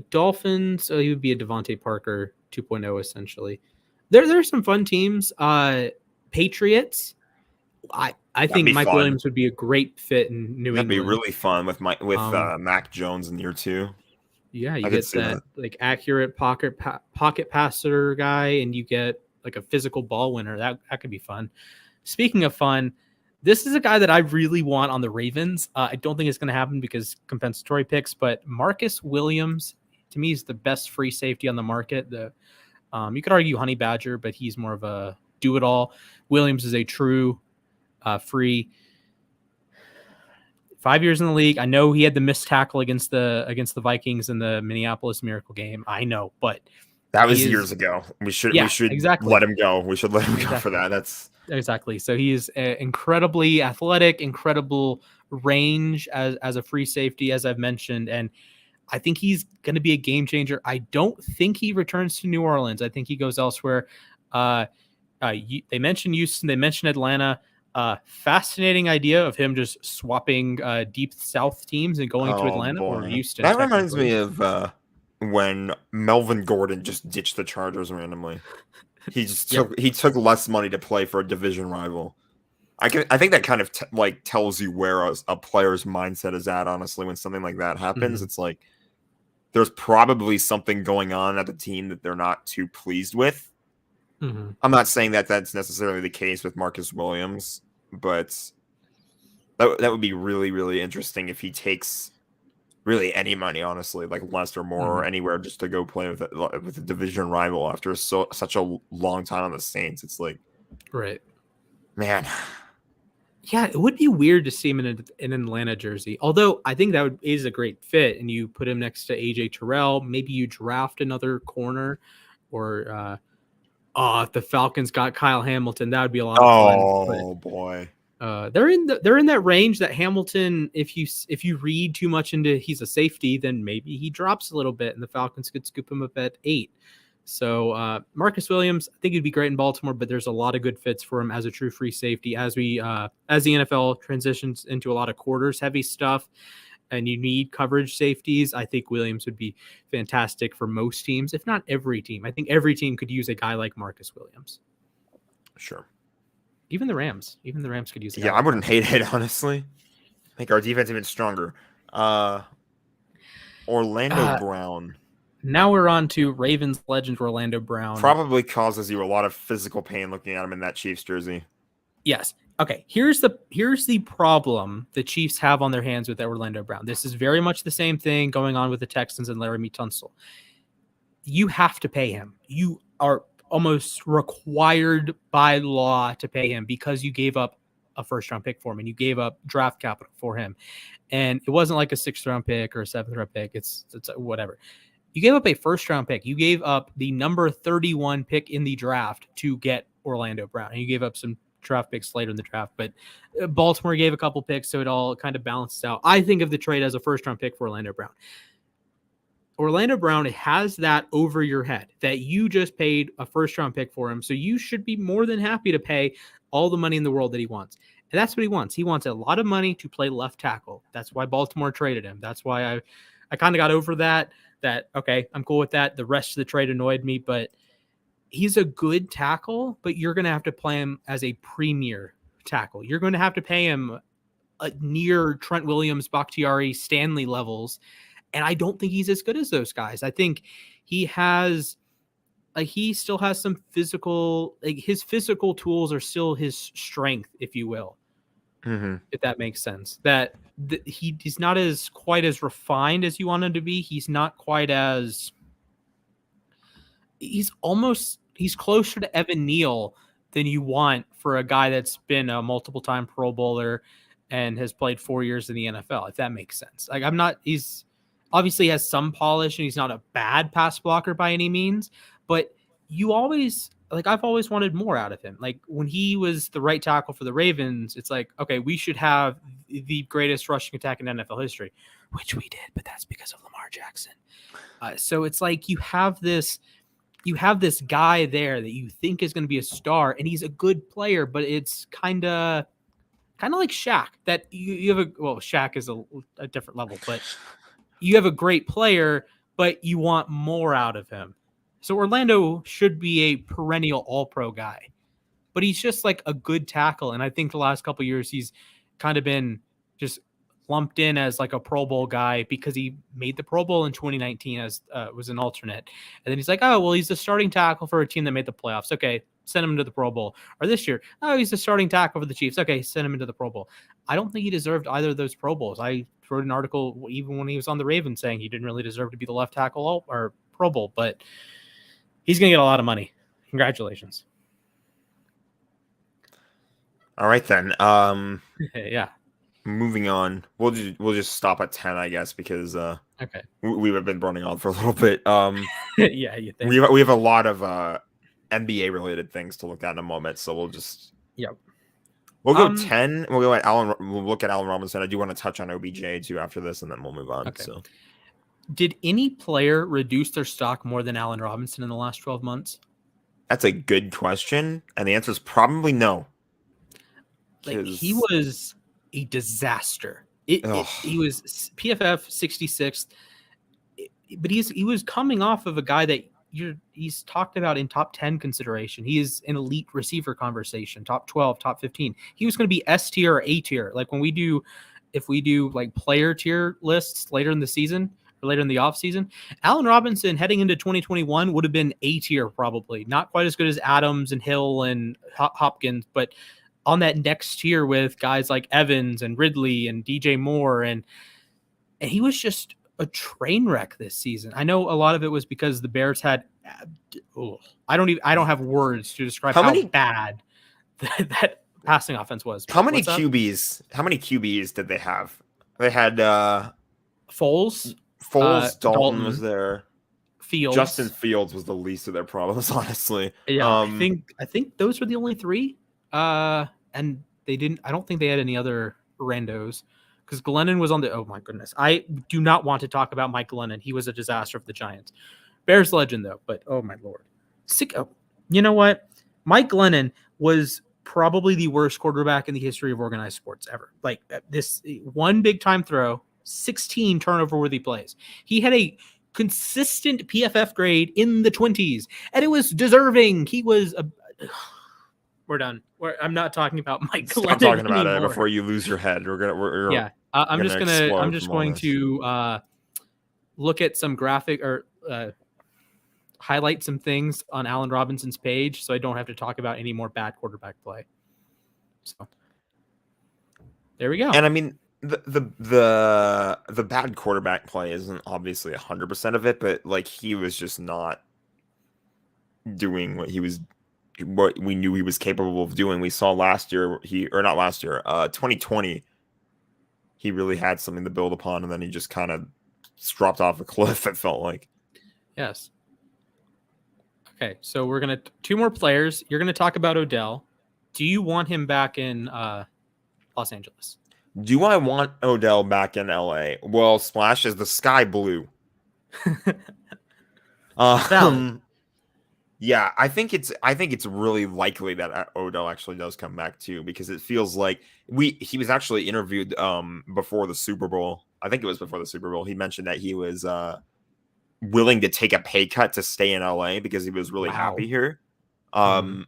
Dolphins, he would be a Devontae Parker 2.0 essentially. There are some fun teams. Patriots. I think Mike Williams would be a great fit in New England. That'd be really fun with Mac Jones in year 2. Yeah, you get that like accurate pocket passer guy, and you get like a physical ball winner. That could be fun. Speaking of fun, this is a guy that I really want on the Ravens. I don't think it's going to happen because compensatory picks, but Marcus Williams to me is the best free safety on the market. You could argue Honey Badger, but he's more of a do-it-all. Williams is a true free. 5 years in the league. I know he had the missed tackle against the Vikings in the Minneapolis Miracle game. I know, but that was years ago. We should exactly. let him go. We should let him go for that. That's exactly. So he is incredibly athletic, incredible range as a free safety, as I've mentioned, and I think he's going to be a game changer. I don't think he returns to New Orleans. I think he goes elsewhere. They mentioned Houston. They mentioned Atlanta. Fascinating idea of him just swapping deep South teams and going to Atlanta or Houston. That reminds me of when Melvin Gordon just ditched the Chargers randomly. He just took less money to play for a division rival. I think that kind of tells you where a player's mindset is at. Honestly, when something like that happens, it's like there's probably something going on at the team that they're not too pleased with. I'm not saying that that's necessarily the case with Marcus Williams, but that would be really, really interesting if he takes really any money, honestly, like less or more or anywhere, just to go play with a division rival after such a long time on the Saints. It's like, right, man. Yeah, it would be weird to see him in an Atlanta jersey. Although I think that is a great fit, and you put him next to AJ Terrell. Maybe you draft another corner, or if the Falcons got Kyle Hamilton, that would be a lot of fun. Oh boy, they're in that range that Hamilton. If you read too much into he's a safety, then maybe he drops a little bit, and the Falcons could scoop him up at 8. So Marcus Williams, I think he'd be great in Baltimore, but there's a lot of good fits for him as a true free safety as the NFL transitions into a lot of quarters heavy stuff. and you need coverage safeties, I think Williams would be fantastic for most teams, if not every team. I think every team could use a guy like Marcus Williams. Sure. Even the Rams could use a guy Yeah, like I wouldn't Marcus. hate it, honestly. I think our defense is even stronger. Orlando Brown. Now we're on to Ravens legend Orlando Brown. Probably causes you a lot of physical pain looking at him in that Chiefs jersey. Yes. Okay, here's the problem the Chiefs have on their hands with Orlando Brown. This is very much the same thing going on with the Texans and Laramie Tunsil. You have to pay him. You are almost required by law to pay him because you gave up a first-round pick for him and you gave up draft capital for him. And it wasn't like a 6th-round pick or a 7th-round pick. It's whatever. You gave up a first-round pick. You gave up the number 31 pick in the draft to get Orlando Brown. And you gave up some draft picks later in the draft, but Baltimore gave a couple picks, so it all kind of balances out. I think of the trade as a first-round pick for Orlando Brown. Orlando Brown has that over your head that you just paid a first-round pick for him, so you should be more than happy to pay all the money in the world that he wants. And that's what he wants. He wants a lot of money to play left tackle. That's why Baltimore traded him. That's why I kind of got over that, okay, I'm cool with that. The rest of the trade annoyed me, but he's a good tackle, but you're going to have to play him as a premier tackle. You're going to have to pay him near Trent Williams, Bakhtiari, Stanley levels. And I don't think he's as good as those guys. I think he still has some physical, his physical tools are still his strength, if you will, if that makes sense. He's not quite as refined as you want him to be. He's not quite as, he's closer to Evan Neal than you want for a guy that's been a multiple-time Pro Bowler and has played 4 years in the NFL, if that makes sense. He's obviously has some polish and he's not a bad pass blocker by any means, but I've always wanted more out of him. Like when he was the right tackle for the Ravens, it's like, okay, we should have the greatest rushing attack in NFL history, which we did, but that's because of Lamar Jackson. So it's like you have this guy there that you think is going to be a star, and he's a good player, but it's kind of like Shaq. That you have Shaq is a different level, but you have a great player, but you want more out of him. So Orlando should be a perennial All-Pro guy, but he's just like a good tackle, and I think the last couple of years he's kind of been just lumped in as like a Pro Bowl guy because he made the Pro Bowl in 2019 as was an alternate. And then he's like, oh, well, he's the starting tackle for a team that made the playoffs. Okay, send him to the Pro Bowl. Or this year, oh, he's the starting tackle for the Chiefs. Okay, send him into the Pro Bowl. I don't think he deserved either of those Pro Bowls. I wrote an article even when he was on the Ravens saying he didn't really deserve to be the left tackle or Pro Bowl, but he's going to get a lot of money. Congratulations. All right, then. Yeah. Moving on, we'll just stop at 10, I guess, because okay, we have been running on for a little bit. Yeah, you think we have a lot of NBA related things to look at in a moment, so we'll go 10. We'll go at Allen. We'll look at Allen Robinson. I do want to touch on OBJ too after this, and then we'll move on. Okay. So, did any player reduce their stock more than Allen Robinson in the last 12 months? That's a good question, and the answer is probably no. He was a disaster. He was PFF 66th, but he was coming off of a guy that he's talked about in top 10 consideration. He is an elite receiver conversation, top 12, top 15. He was going to be S tier or A tier. Like if we do like player tier lists later in the season or later in the off season, Allen Robinson heading into 2021 would have been A tier probably. Not quite as good as Adams and Hill and Hopkins, but on that next tier with guys like Evans and Ridley and DJ Moore. And he was just a train wreck this season. I know a lot of it was because the Bears had, I don't have words to describe how bad that passing offense was. How many QBs did they have? They had Foles, Dalton was there. Fields. Justin Fields was the least of their problems, honestly. Yeah, I think those were the only three. And I don't think they had any other randos because Glennon was on oh my goodness. I do not want to talk about Mike Glennon. He was a disaster for the Giants. Bears legend though, but oh my Lord. You know what? Mike Glennon was probably the worst quarterback in the history of organized sports ever. Like this one big time throw 16 turnover-worthy plays. He had a consistent PFF grade in the 20s, and it was deserving. He was a... We're done. I'm not talking about Mike Glennon Stop talking about anymore. it before you lose your head. I'm just going to look at some graphic or highlight some things on Allen Robinson's page, so I don't have to talk about any more bad quarterback play. So there we go. And I mean, the bad quarterback play isn't obviously 100% of it, but like he was just not doing what we knew he was capable of doing. We saw last year 2020, he really had something to build upon, and then he just kind of dropped off a cliff, it felt like. Yes. Okay, so we're going to... 2 more players. You're going to talk about Odell. Do you want him back in Los Angeles? Do I want Odell back in LA? Well, Splash, is the sky blue? Yeah, I think it's really likely that Odell actually does come back too, because it feels like he was actually interviewed before the Super Bowl. I think it was before the Super Bowl. He mentioned that he was willing to take a pay cut to stay in LA because he was really happy here. And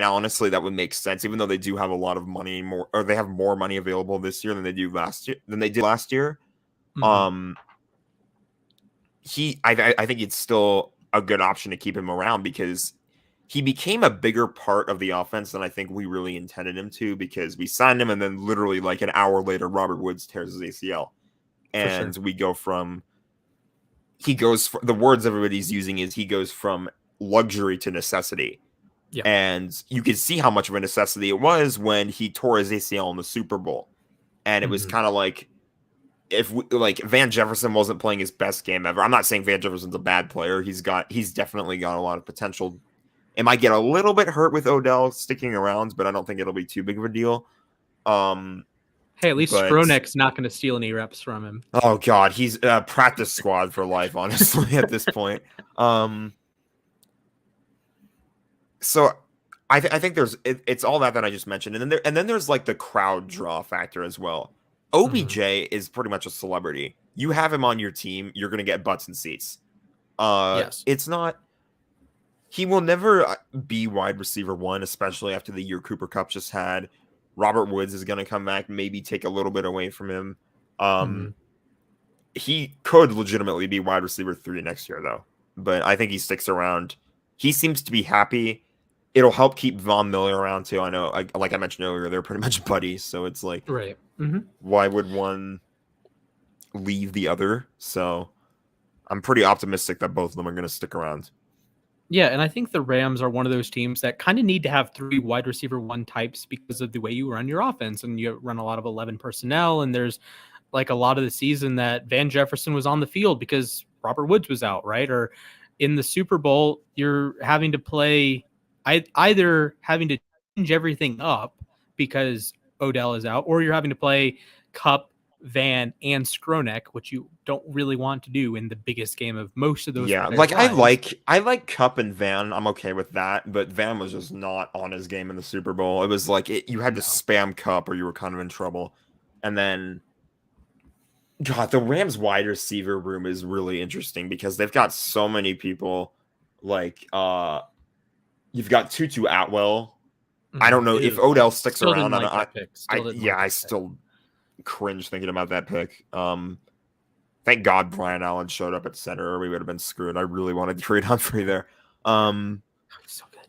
honestly, that would make sense, even though they do have a lot of money they have more money available this year than they did last year. I think it's still a good option to keep him around because he became a bigger part of the offense than I think we really intended him to, because we signed him and then literally like an hour later, Robert Woods tears his ACL. And we go from, the words everybody's using is he goes from luxury to necessity. Yeah. And you could see how much of a necessity it was when he tore his ACL in the Super Bowl. And it was kind of like, Van Jefferson wasn't playing his best game ever. I'm not saying Van Jefferson's a bad player. He's definitely got a lot of potential. It might get a little bit hurt with Odell sticking around, but I don't think it'll be too big of a deal. Hey, at least Skronek's not going to steal any reps from him. Oh God, he's a practice squad for life, honestly, at this point. So I think it's all that I just mentioned, and then there's like the crowd draw factor as well. OBJ is pretty much a celebrity. You have him on your team, you're going to get butts and seats. Yes. It's not. He will never be wide receiver 1, especially after the year Cooper Kupp just had. Robert Woods is going to come back, maybe take a little bit away from him. He could legitimately be wide receiver 3 next year, though. But I think he sticks around. He seems to be happy. It'll help keep Von Miller around, too. I know, like I mentioned earlier, they're pretty much buddies. So it's like, right. Why would one leave the other? So I'm pretty optimistic that both of them are going to stick around. Yeah, and I think the Rams are one of those teams that kind of need to have 3 wide receiver 1 types because of the way you run your offense, and you run a lot of 11 personnel, and there's like a lot of the season that Van Jefferson was on the field because Robert Woods was out, right? Or in the Super Bowl, you're having to play either having to change everything up because Odell is out, or you're having to play Kupp, Van, and Skronek, which you don't really want to do in the biggest game of most of those. Yeah, like lives. I like Kupp and Van. I'm okay with that, but Van was just not on his game in the Super Bowl. It was like you had to spam Kupp or you were kind of in trouble. And then, God, the Rams wide receiver room is really interesting because they've got so many people. Like, you've got Tutu Atwell. I don't know if Odell sticks around. I still cringe thinking about that pick. Thank God Brian Allen showed up at center, or we would have been screwed. I really wanted to trade Humphrey there. So good.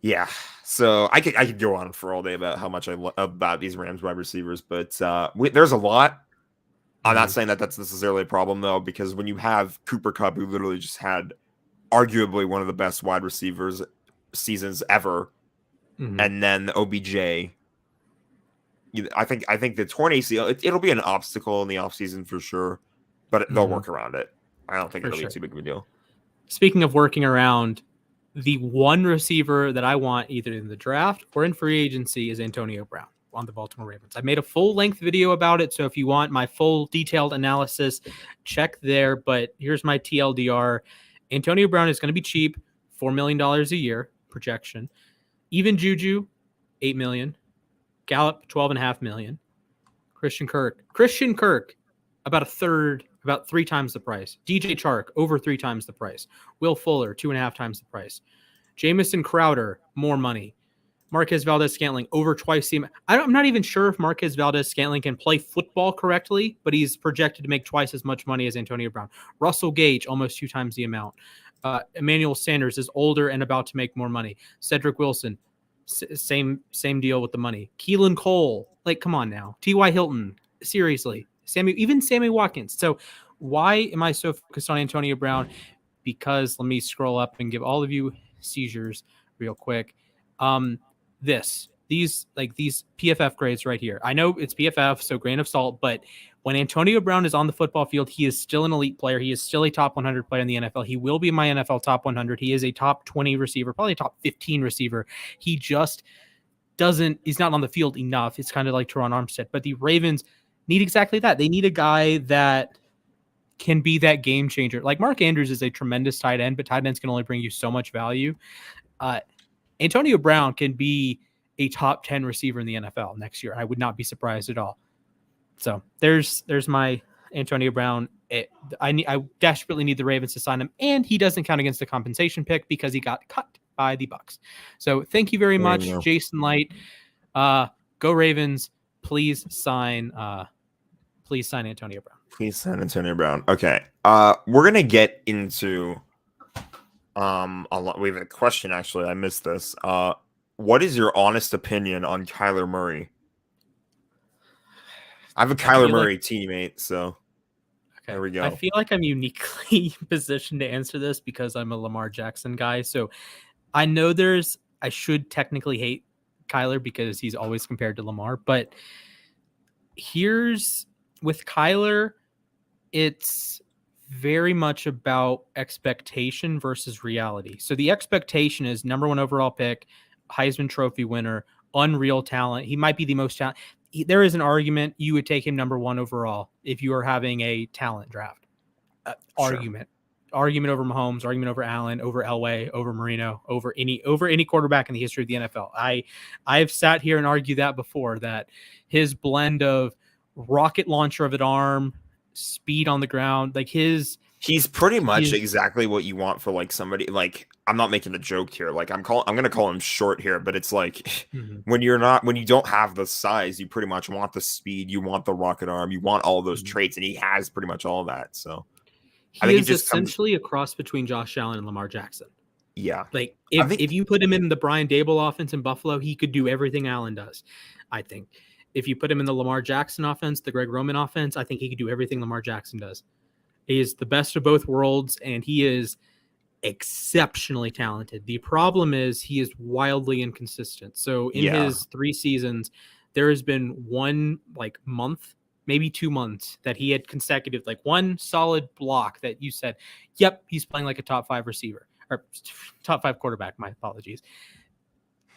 Yeah. So I could go on for all day about how much I love about these Rams wide receivers, but there's a lot. I'm not saying that that's necessarily a problem though, because when you have Cooper Kupp, who literally just had arguably one of the best wide receivers seasons ever, and then OBJ. I think the torn ACL, it'll be an obstacle in the offseason for sure, but they'll work around it. I don't think it'll be too big of a deal. Speaking of working around, the one receiver that I want either in the draft or in free agency is Antonio Brown on the Baltimore Ravens. I made a full-length video about it, so if you want my full detailed analysis, check there. But here's my TLDR. Antonio Brown is going to be cheap, $4 million a year projection. Even Juju, $8 million. Gallup, $12.5 million. Christian Kirk, about a third, about 3 times the price. DJ Chark, over 3 times the price. Will Fuller, 2.5 times the price. Jamison Crowder, more money. Marquez Valdez-Scantling, over twice the amount. I'm not even sure if Marquez Valdez-Scantling can play football correctly, but he's projected to make twice as much money as Antonio Brown. Russell Gage, almost 2 times the amount. Emmanuel Sanders is older and about to make more money. Cedric Wilson, same deal with the money. Keelan Cole, like, come on now. T.Y. Hilton, seriously. Even Sammy Watkins. So why am I so focused on Antonio Brown? Because let me scroll up and give all of you seizures real quick. These PFF grades right here. I know it's PFF, so grain of salt, but when Antonio Brown is on the football field, he is still an elite player. He is still a top 100 player in the NFL. He will be my NFL top 100. He is a top 20 receiver, probably a top 15 receiver. He just he's not on the field enough. It's kind of like Taron Armstead, but the Ravens need exactly that. They need a guy that can be that game changer. Like Mark Andrews is a tremendous tight end, but tight ends can only bring you so much value. Antonio Brown can be a top 10 receiver in the NFL next year. I would not be surprised at all. So there's my Antonio Brown. I desperately need the Ravens to sign him, and he doesn't count against the compensation pick because he got cut by the Bucs. So thank you very much, Jason Light. Go Ravens. Please sign Antonio Brown. Please sign Antonio Brown. Okay. We're gonna get into we have a question actually. I missed this. What is your honest opinion on Kyler Murray? I have a Kyler Murray teammate, so there we go. I feel like I'm uniquely positioned to answer this because I'm a Lamar Jackson guy. So I know I should technically hate Kyler because he's always compared to Lamar, but with Kyler, it's very much about expectation versus reality. So the expectation is number 1 overall pick, Heisman Trophy winner, unreal talent. He might be the most talent. There is an argument you would take him number 1 overall if you are having a talent draft. Argument over Mahomes, argument over Allen, over Elway, over Marino, over any quarterback in the history of the NFL. I've sat here and argued that before, that his blend of rocket launcher of an arm, speed on the ground, like he's pretty much exactly what you want for like somebody. Like, I'm not making a joke here. Like I'm gonna call him short here, but it's like when you don't have the size, you pretty much want the speed, you want the rocket arm, you want all of those traits, and he has pretty much all of that. So I think it's essentially a cross between Josh Allen and Lamar Jackson. Yeah. Like if you put him in the Brian Daboll offense in Buffalo, he could do everything Allen does. I think if you put him in the Lamar Jackson offense, the Greg Roman offense, I think he could do everything Lamar Jackson does. He is the best of both worlds, and he is exceptionally talented. The problem is he is wildly inconsistent. So in his 3 seasons, there has been one month, maybe 2 months that he had consecutive, one solid block that you said, yep, he's playing like a top 5 receiver or top 5 quarterback. My apologies.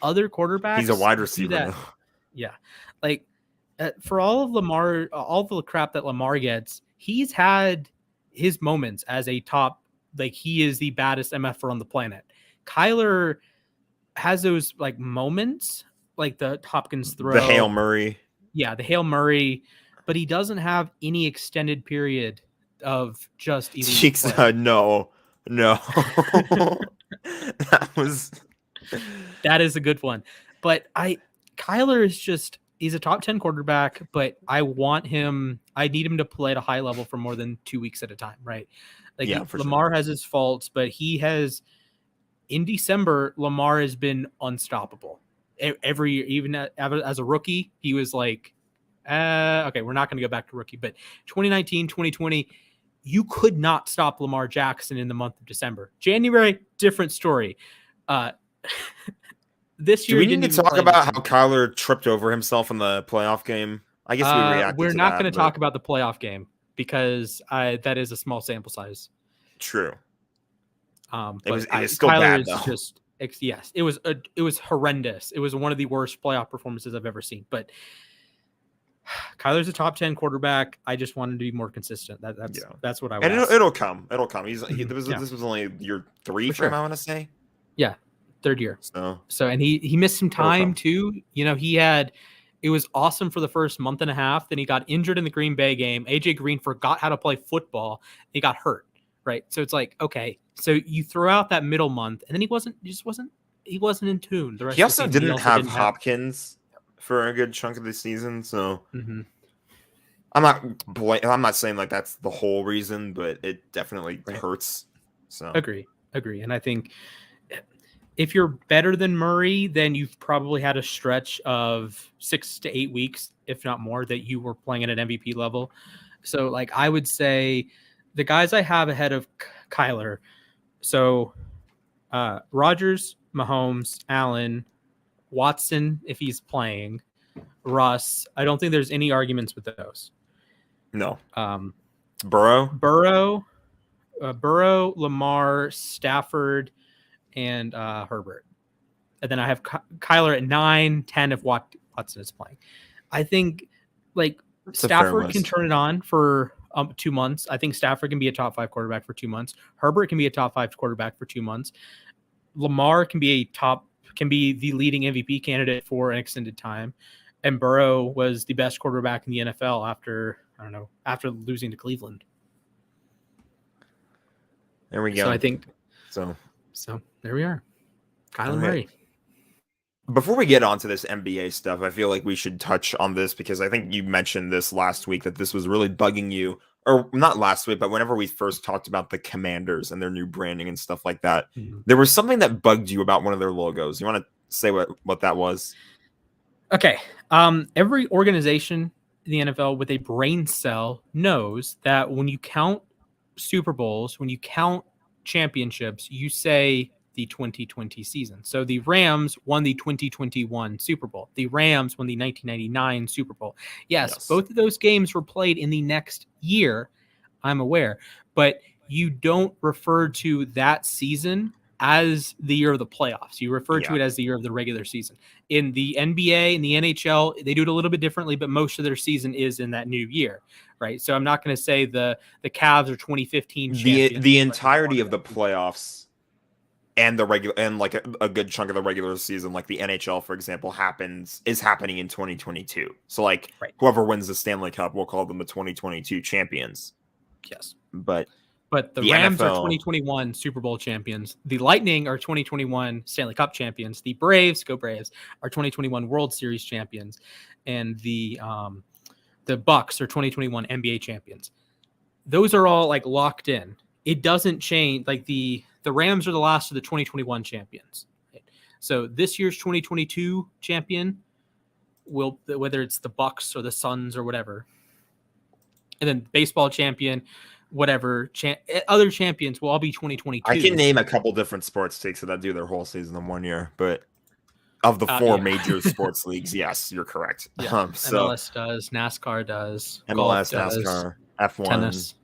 Other quarterbacks, he's a wide receiver. Yeah. For all of Lamar, all the crap that Lamar gets, he's had his moments as a top, he is the baddest MFer on the planet. Kyler has those moments, like the Hopkins throw, the Hail Murray. Yeah, the Hail Murray, but he doesn't have any extended period of just no. That is a good one. But Kyler is he's a top 10 quarterback, but I need him to play at a high level for more than 2 weeks at a time, right? Lamar has his faults, but in December, Lamar has been unstoppable. Every year, even as a rookie, he was okay, we're not going to go back to rookie, but 2019, 2020, you could not stop Lamar Jackson in the month of December. January, different story. This year, do we need to talk about how Kyler tripped over himself in the playoff game? I guess we're not going to talk about the playoff game because that is a small sample size. True. It was still Kyler bad, though. Yes, it was horrendous. It was one of the worst playoff performances I've ever seen. But Kyler's a top 10 quarterback. I just wanted to be more consistent. That's what I want. And it'll come. It'll come. This was only year 3 for him, I want to say. Yeah, 3rd year. So and he missed some time too. He had It was awesome for the first month and a half. Then he got injured in the Green Bay game. AJ Green forgot how to play football. He got hurt, right? So it's like, okay, so you throw out that middle month, and then he wasn't in tune. The rest He of also the season, didn't have Hopkins for a good chunk of the season, so I'm not saying like that's the whole reason, but it definitely hurts. So agree, and I think if you're better than Murray, then you've probably had a stretch of 6 to 8 weeks, if not more, that you were playing at an MVP level. So, like, I would say the guys I have ahead of Kyler. So, Rodgers, Mahomes, Allen, Watson, if he's playing, Russ. I don't think there's any arguments with those. No. Burrow, Lamar, Stafford, and Herbert. And then I have Kyler at 9, 10 if Watson is playing. I think like Stafford can turn it on for 2 months. I think Stafford can be a top 5 quarterback for 2 months. Herbert can be a top 5 quarterback for 2 months. Lamar can be the leading MVP candidate for an extended time. And Burrow was the best quarterback in the NFL after losing to Cleveland. There we go. So I think so there we are. Kyler Murray. Before we get on to this NBA stuff, I feel like we should touch on this because I think you mentioned this last week that this was really bugging you, or not last week, but whenever we first talked about the Commanders and their new branding and stuff like that, there was something that bugged you about one of their logos. You want to say what that was? Okay. Every organization in the NFL with a brain cell knows that when you count Super Bowls, when you count championships, you say the 2020 season. So the Rams won the 2021 Super Bowl. The Rams won the 1999 Super Bowl. Yes, both of those games were played in the next year, I'm aware, but you don't refer to that season as the year of the playoffs. You refer to it as the year of the regular season. In the NBA and the NHL, they do it a little bit differently, but most of their season is in that new year, right? So I'm not going to say the Cavs are 2015 champions. The entirety of the playoffs and the regular and like a good chunk of the regular season, like the NHL, for example, is happening in 2022. So like whoever wins the Stanley Cup, we'll call them the 2022 champions. Yes, but the Rams are 2021 Super Bowl champions. The Lightning are 2021 Stanley Cup champions. The Braves, go Braves, are 2021 World Series champions, and the Bucks are 2021 NBA champions. Those are all like locked in. It doesn't change. Like the Rams are the last of the 2021 champions. Right? So this year's 2022 champion will, whether it's the Bucks or the Suns or whatever, and then baseball champion, whatever, other champions will all be 2022. I can name a couple different sports takes that do their whole season in 1 year, but of the four major sports leagues, yes, you're correct. Yeah. MLS does, NASCAR does, MLS, NASCAR, F1, tennis.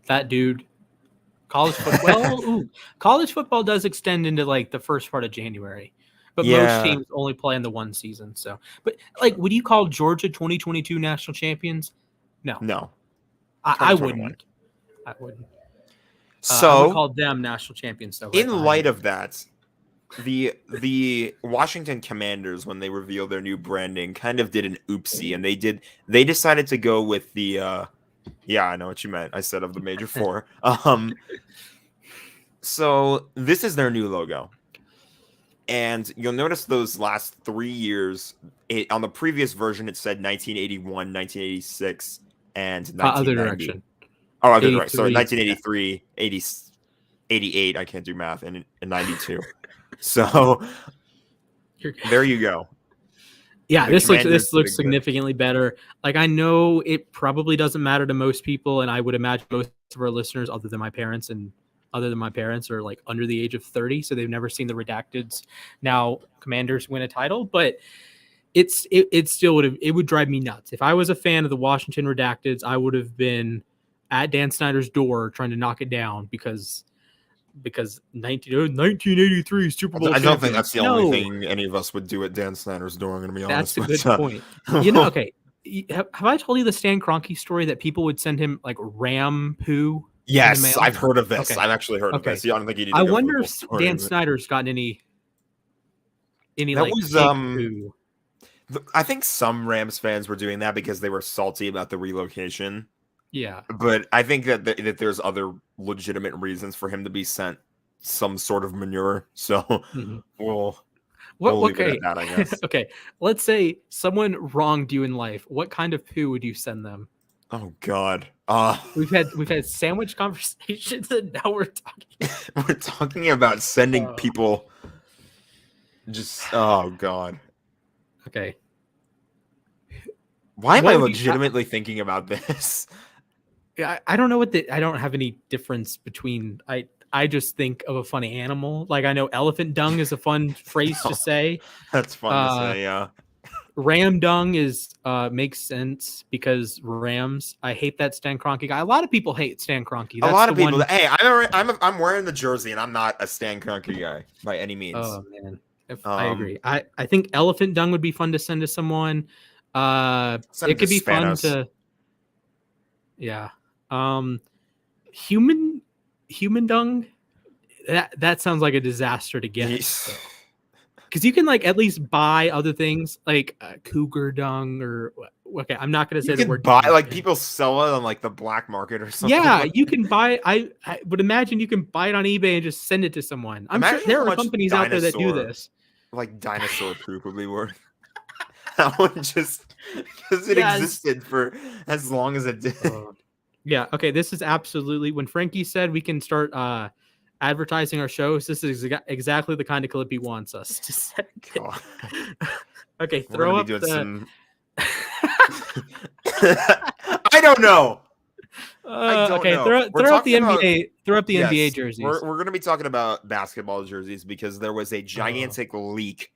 That dude. College football. College football does extend into like the first part of January, but most teams only play in the one season. So, but like, would you call Georgia 2022 national champions? No. I wouldn't. So I would call them national champions. So in light of that, the Washington Commanders, when they revealed their new branding, kind of did an oopsie, and they decided to go with the I know what you meant. I said of the major four. So this is their new logo, and you'll notice those last 3 years. On the previous version, it said 1981, 1986. And 1990. Other direction. Oh, other direction. Sorry, 1983, 80, 88. I can't do math. And 92. So there you go. Yeah, this looks significantly better. Like, I know it probably doesn't matter to most people, and I would imagine most of our listeners, other than my parents, are like under the age of 30, so they've never seen the Redacteds. Now, Commanders win a title, but it still would drive me nuts. If I was a fan of the Washington Redacteds, I would have been at Dan Snyder's door trying to knock it down because 1983 Super Bowl. I don't think that's the only thing any of us would do at Dan Snyder's door. I'm going to be honest. That's a good point. Okay. Have I told you the Stan Kroenke story that people would send him like ram poo? Yes, I've heard of this. Okay. I've actually heard of this. I don't think you need to go wonder if Dan Snyder's gotten any that like was poo. I think some Rams fans were doing that because they were salty about the relocation. Yeah. But I think that that there's other legitimate reasons for him to be sent some sort of manure. So Mhm. we'll What? leave it Okay. at that, I guess. Okay. Let's say someone wronged you in life. What kind of poo would you send them? Oh God. We've had sandwich conversations, and now we're talking. We're talking about sending people. Just oh God. Okay. Why am What I would you- legitimately thinking about this? I don't know what I don't have any difference between I just think of a funny animal. Like I know elephant dung is a fun phrase to say. That's fun to say, yeah. Ram dung is makes sense because Rams. I hate that Stan Kroenke guy. A lot of people hate Stan Kroenke. A lot of people. Hey, I'm wearing the jersey, and I'm not a Stan Kroenke guy by any means. Oh man, I agree. I think elephant dung would be fun to send to someone. It could be fun to. Yeah. Human dung. That sounds like a disaster to get. Because you can like at least buy other things like cougar dung or okay. I'm not gonna say the word. Buy like people sell it on like the black market or something. Yeah, you can buy. I would imagine you can buy it on eBay and just send it to someone. I'm sure there are companies out there that do this. Like dinosaur poop would be worth. That one just because it existed for as long as it did. Yeah. Okay. This is absolutely when Frankie said we can start advertising our shows. This is exactly the kind of clip he wants us to send. Okay. Throw up the. I don't know. Okay. Know. Throw up the NBA. Throw up the NBA jerseys. We're going to be talking about basketball jerseys because there was a gigantic leak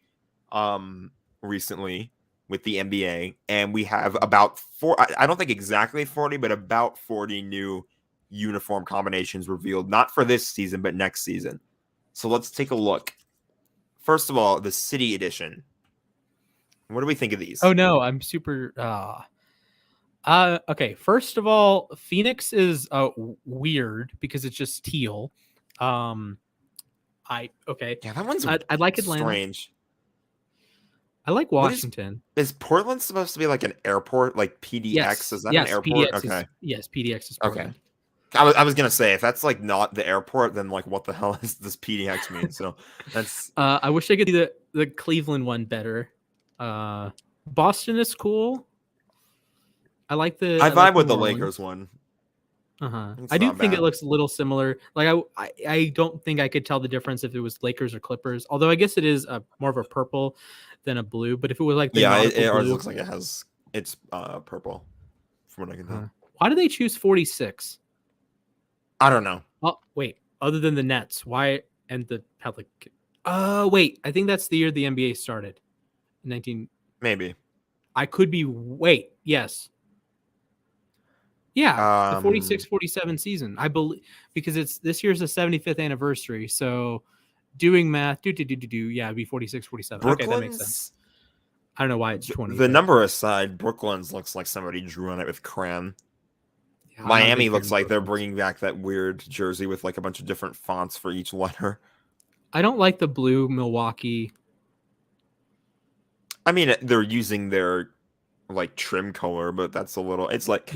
recently with the NBA, and we have about I don't think exactly 40, but about 40 new uniform combinations revealed, not for this season, but next season. So let's take a look. First of all, the City Edition. What do we think of these? Oh no, I'm super okay, first of all, Phoenix is weird because it's just teal. Yeah, that one's I like Atlanta. Strange. I like Washington. Is Portland supposed to be like an airport, like PDX? Yes. Is that an airport? PDX yes, PDX is Portland. Okay. I was gonna say if that's like not the airport, then like what the hell is this PDX mean? So that's. I wish I could do the Cleveland one better. Boston is cool. I like the. I vibe with the Lakers one. I do think it looks a little similar. Like I don't think I could tell the difference if it was Lakers or Clippers. Although I guess it is more of a purple than a blue. But if it was like it looks like it's purple, from what I can tell. Why do they choose 46? I don't know. Oh wait, other than the Nets, why and the Pelicans? Wait, I think that's the year the NBA started. 19. Maybe. I could be. Wait, yes. Yeah, the 46-47 season. I believe because it's this year's the 75th anniversary. So doing math, yeah, it'd be 46-47. Okay, that makes sense. I don't know why it's 20. The number aside, Brooklyn's looks like somebody drew on it with crayon. Yeah, Miami looks like they're bringing back that weird jersey with like a bunch of different fonts for each letter. I don't like the blue Milwaukee. I mean, they're using their like trim color, but that's a little. It's like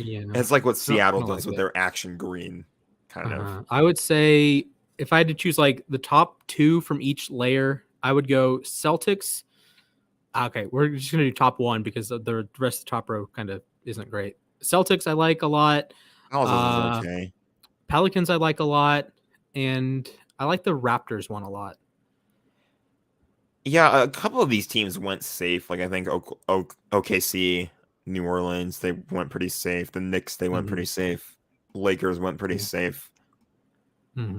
what Seattle does with their action green, kind of. I would say if I had to choose like the top two from each layer, I would go Celtics. Okay, we're just gonna do top one because the rest of the top row kind of isn't great. Celtics I like a lot. Okay. Pelicans I like a lot, and I like the Raptors one a lot. Yeah, a couple of these teams went safe. Like I think OKC, New Orleans, they went pretty safe. The Knicks, they went pretty safe. Lakers went pretty safe.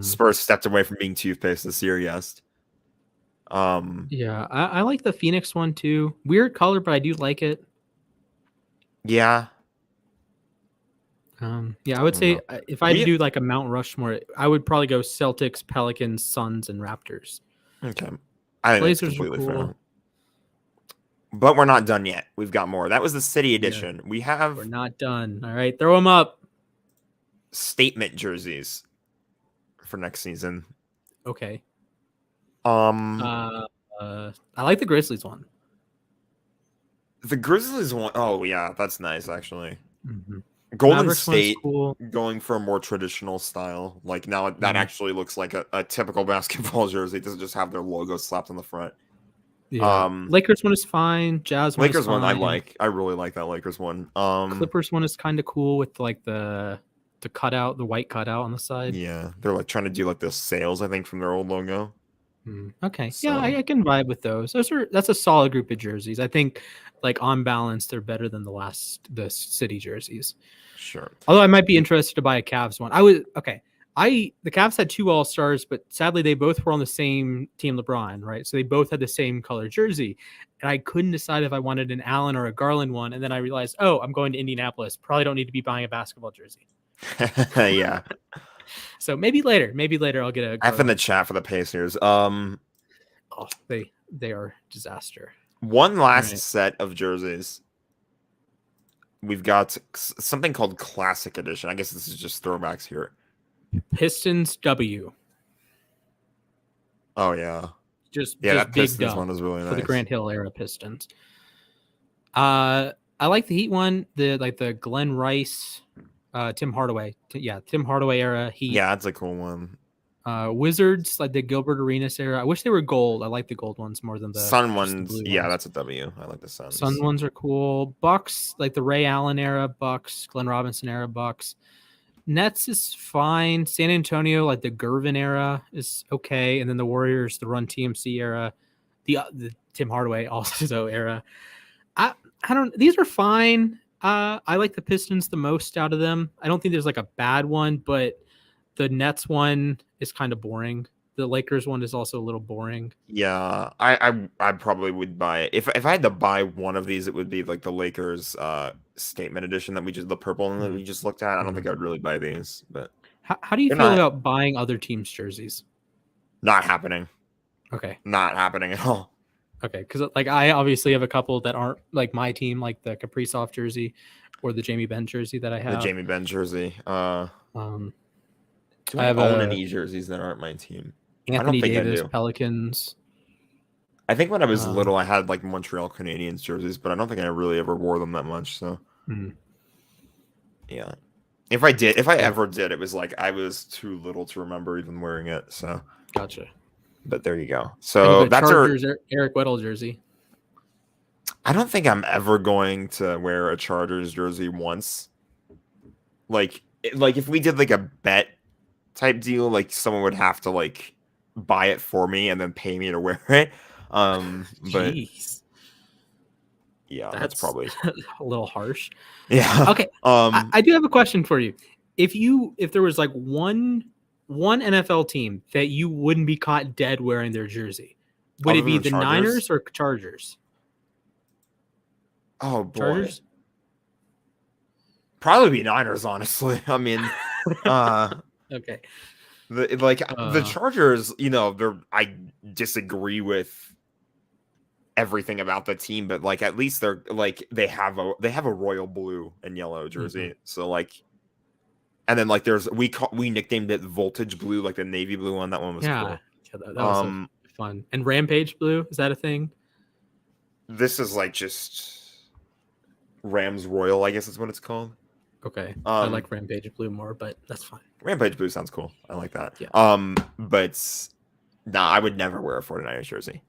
Spurs stepped away from being toothpaste this year, yes. Yeah, I like the Phoenix one too. Weird color, but I do like it. Yeah. Yeah, I would say if I had to do like a Mount Rushmore, I would probably go Celtics, Pelicans, Suns, and Raptors. Okay. I think Blazers that's completely are cool. fair. But we're not done yet. We've got more. That was the City Edition. Yeah. We're not done. All right, throw them up. Statement jerseys for next season. Okay. I like the Grizzlies one. The Grizzlies one, oh yeah, that's nice actually. Mm-hmm. Golden Mavericks one's State cool. going for a more traditional style. Like now that Mhm. actually looks like a typical basketball jersey. It doesn't just have their logo slapped on the front. Yeah. Lakers one is fine. Jazz one is Lakers one I fine. like. I really like that Lakers one. Clippers one is kind of cool with like the cutout, the white cutout on the side. Yeah, they're like trying to do like the sails, I think, from their old logo. Okay. So, Yeah, I can vibe with those. That's a solid group of jerseys. I think like on balance, they're better than the city jerseys. sure. Although I might be interested to buy a Cavs one. The Cavs had 2 All-Stars, but sadly they both were on the same team LeBron, right? So they both had the same color jersey. And I couldn't decide if I wanted an Allen or a Garland one. And then I realized, oh, I'm going to Indianapolis. Probably don't need to be buying a basketball jersey. Yeah. So maybe later I'll get a Garland. F in the chat for the Pacers. They are disaster. One last set of jerseys. We've got something called Classic Edition. I guess this is just throwbacks here. Pistons W. Oh yeah, just that big Pistons dub one is really nice. For the Grant Hill era Pistons. I like the Heat one. The Glenn Rice, Tim Hardaway. Tim Hardaway era Heat. Yeah, that's a cool one. Wizards, like the Gilbert Arenas era. I wish they were gold. I like the gold ones more than the Sun ones. The Yeah, ones. that's a W. I like the Suns. Sun ones are cool. Bucks, like the Ray Allen era Bucks, Glenn Robinson era Bucks. Nets is fine. San Antonio, like the Gervin era, is okay, and then the Warriors, the Run TMC era, the Tim Hardaway also era. I don't. These are fine. I like the Pistons the most out of them. I don't think there's like a bad one, but the Nets one is kind of boring. The Lakers one is also a little boring. Yeah, I probably would buy it. If I had to buy one of these, it would be like the Lakers statement edition the purple one that we just looked at. I don't think I'd really buy these, but how do you feel about buying other teams' jerseys? Not happening. Okay. Not happening at all. Okay, because like I obviously have a couple that aren't like my team, like the Kaprizov jersey or the Jamie Benn jersey that I have. The Jamie Benn jersey. Do I have own any jerseys that aren't my team? Anthony Davis, Pelicans. I think when I was little, I had like Montreal Canadiens jerseys, but I don't think I really ever wore them that much. So, yeah, if I ever did, it was like I was too little to remember even wearing it. So, gotcha. But there you go. So that's Chargers Eric Weddle jersey. I don't think I'm ever going to wear a Chargers jersey once. Like if we did like a bet type deal, like someone would have to like buy it for me and then pay me to wear it. But Jeez. Yeah, that's probably a little harsh. Yeah. Okay. I do have a question for you. If there was like one NFL team that you wouldn't be caught dead wearing their jersey, would it be the Niners or Chargers? Oh boy. Chargers? Probably be Niners, honestly. I mean, okay. The Chargers, I disagree with everything about the team, but like at least they're like they have a royal blue and yellow jersey. So like, and then like we nicknamed it Voltage Blue, like the navy blue one. That one was cool. Yeah, that was fun. And Rampage Blue, is that a thing? This is like just Rams Royal, I guess is what it's called. Okay. I like Rampage Blue more, but that's fine. Rampage Blue sounds cool. I like that. Yeah. But I would never wear a 49ers jersey.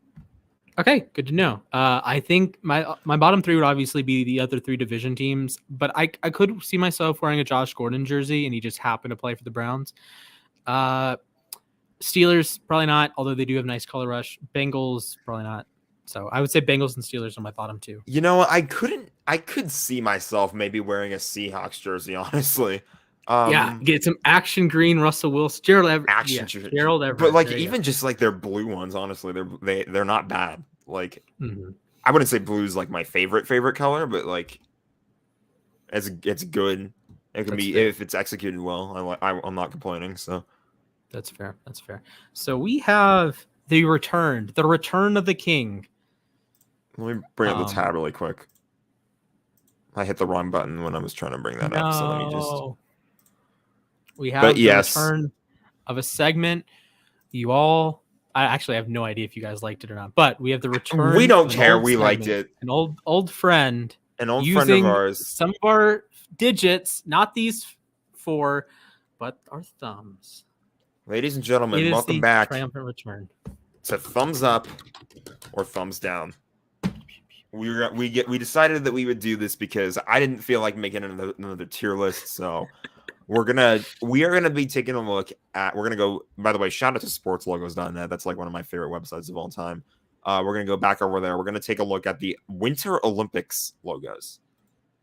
Okay, good to know. I think my bottom three would obviously be the other 3 division teams, but I could see myself wearing a Josh Gordon jersey and he just happened to play for the Browns. Steelers, probably not, although they do have nice color rush. Bengals, probably not. So I would say Bengals and Steelers are my bottom 2. I could see myself maybe wearing a Seahawks jersey, honestly. Get some action green Russell Wilson, Gerald Everett. Gerald Everett. But like even just like their blue ones, honestly, they're not bad. Like I wouldn't say blue's like my favorite color, but like it's good. It can be if it's executed well. I'm not complaining. So that's fair. So we have the return of the king. Let me bring up the tab really quick. I hit the wrong button when I was trying to bring that up. So let me just. We have the return of a segment. I I actually have no idea if you guys liked it or not, but we have the return. We don't of an care. old We liked segment, it. An old friend. An old friend Using of ours. some of our digits, not these 4, but our thumbs. Ladies and gentlemen, It is welcome the back triumphant return. to Thumbs Up or Thumbs Down. We decided that we would do this because I didn't feel like making another tier list, so we are gonna be taking a look at. We're gonna go. By the way, shout out to sportslogos.net. That's like one of my favorite websites of all time. We're gonna go back over there. We're gonna take a look at the Winter Olympics logos.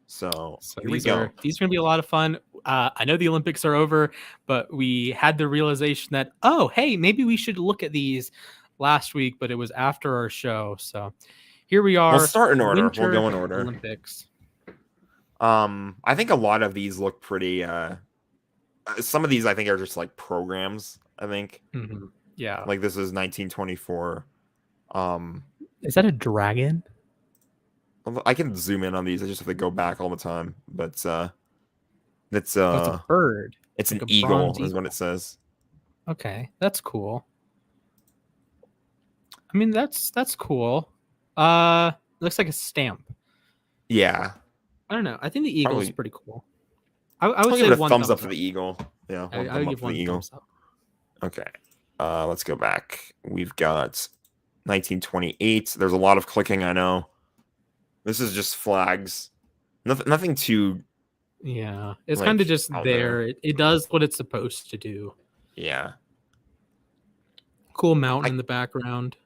So here we go. These are gonna be a lot of fun. I know the Olympics are over, but we had the realization that hey, maybe we should look at these last week, but it was after our show. So here we are. We'll start in order. Winter We'll go in order. Olympics. I think a lot of these look pretty. Some of these I think are just like programs. I think. Mm-hmm. Yeah. Like this is 1924. Is that a dragon? I can zoom in on these. I just have to go back all the time. But it's it's a bird. It's like an eagle, is what it says. Okay, that's cool. I mean, that's cool. Looks like a stamp. Yeah. I don't know. I think the eagle is pretty cool. I would I'll say give it a one thumbs up for the eagle. Yeah, I would give one thumbs up. Okay. Let's go back. We've got 1928. There's a lot of clicking, I know. This is just flags. Nothing too. Yeah, it's kind of just there. It does what it's supposed to do. Yeah. Cool mountain in the background.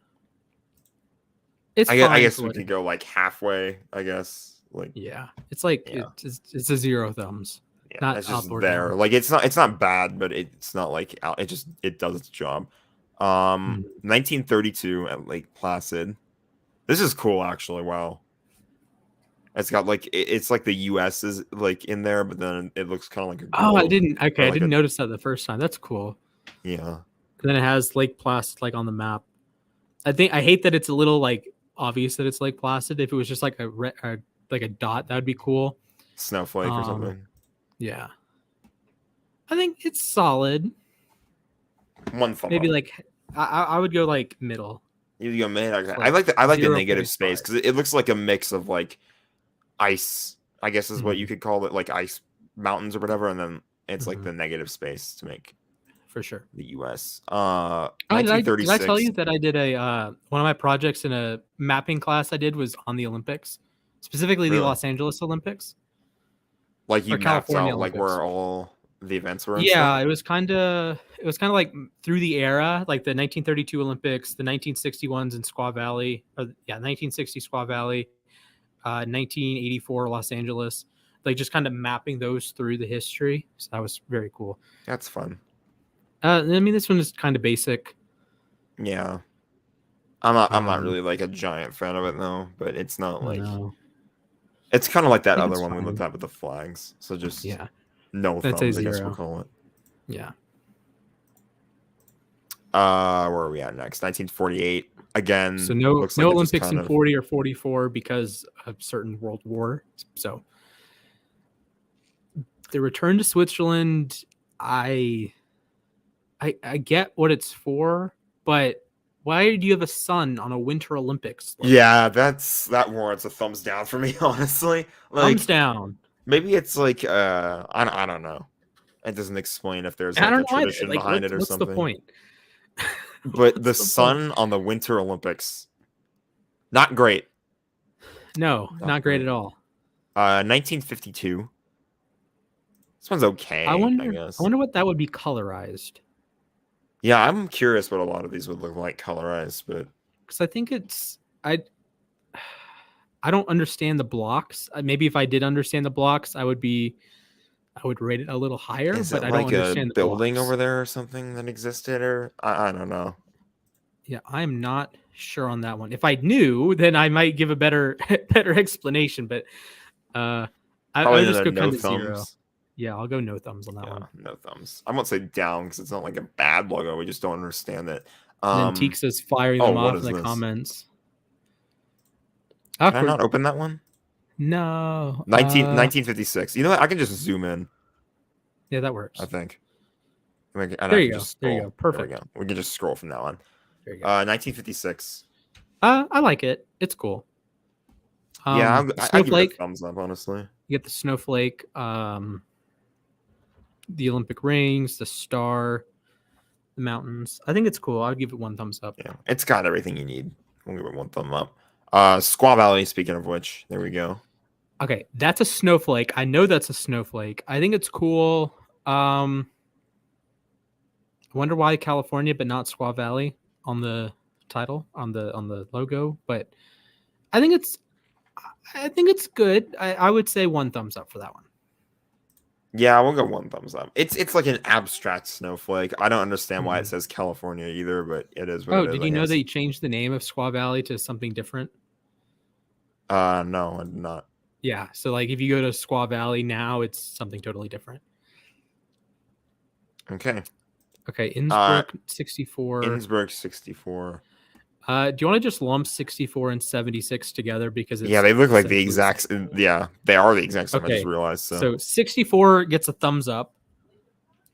I guess we could go like halfway. I guess like it's like it's a 0 thumbs. Yeah, not it's just up or there. down. Like it's not bad, but it's not like it does its job. 1932 at Lake Placid. This is cool actually. Wow. It's got like it's like the U.S. is like in there, but then it looks kind of like a globe. I didn't notice that the first time. That's cool. Yeah. And then it has Lake Placid like on the map. I hate that it's a little like obvious that it's Lake Placid. If it was just like a dot, that would be cool. Snowflake or something. Yeah. I think it's solid. One thumb. Maybe up. like I would go like middle. You go mid. Okay. Like I like the 0.5. negative space because it looks like a mix of like ice, I guess is what you could call it, like ice mountains or whatever, and then it's like the negative space to make for sure the US. Did I tell you that I did a one of my projects in a mapping class I did was on the Olympics, specifically the Los Angeles Olympics? Like you mapped out like where all the events were? Yeah, it was kind of like through the era, like the 1932 Olympics, the 1961s in Squaw Valley, 1960 Squaw Valley, 1984 Los Angeles, like just kind of mapping those through the history. So that was very cool. That's fun. I mean, this one is kind of basic. Yeah, I'm not really like a giant fan of it though, but it's not like it's kind of like that other one we looked at with the flags. So just no thumbs, I guess we'll call it. Yeah. Where are we at next? 1948 again. So no Olympics in 40 or 44 because of certain World War. So the return to Switzerland, I get what it's for, but why do you have a sun on a Winter Olympics? Yeah, that warrants a thumbs down for me, honestly. Like, thumbs down. Maybe it's like I don't know. It doesn't explain if there's like a tradition behind it or something. What's the point? But the sun on the Winter Olympics, not great. No, not great at all. 1952. This one's okay. I guess. I wonder what that would be colorized. Yeah, I'm curious what a lot of these would look like colorized, but because I think I don't understand the blocks. Maybe if I did understand the blocks, I would rate it a little higher. Is but it I like don't understand a building over there or something that existed, or I don't know. Yeah, I'm not sure on that one. If I knew, then I might give a better explanation. But I'll just go kind of zero. Yeah, I'll go no thumbs on that one. No thumbs. I won't say down because it's not like a bad logo. We just don't understand it. And then Teek says firing them off in the comments. Can I not open that one? No. 1956. You know what? I can just zoom in. Yeah, that works. I think. There you go. Perfect. We can just scroll from now on. There you go. 1956. I like it. It's cool. Yeah, I give it a thumbs up, honestly. You get the snowflake, the Olympic rings, the star, the mountains. I think it's cool. I'll give it 1 thumbs up. Yeah, it's got everything you need. We'll give it 1 thumb up. Squaw Valley, speaking of which, there we go. Okay, that's a snowflake. I know that's a snowflake. I think it's cool. I wonder why California, but not Squaw Valley on the title, on the logo. But I think it's good. I would say 1 thumbs up for that one. Yeah, we'll go 1 thumbs up. It's like an abstract snowflake. I don't understand why it says California either, but it is what it is. Did you know that you changed the name of Squaw Valley to something different? No, I did not. Yeah, so like if you go to Squaw Valley now, it's something totally different. Okay. Okay, Innsbruck 64. Innsbruck 64. Do you want to just lump 64 and 76 together because it's they look like the exact. Yeah, they are the exact same. Okay. I just realized. So 64 gets a thumbs up.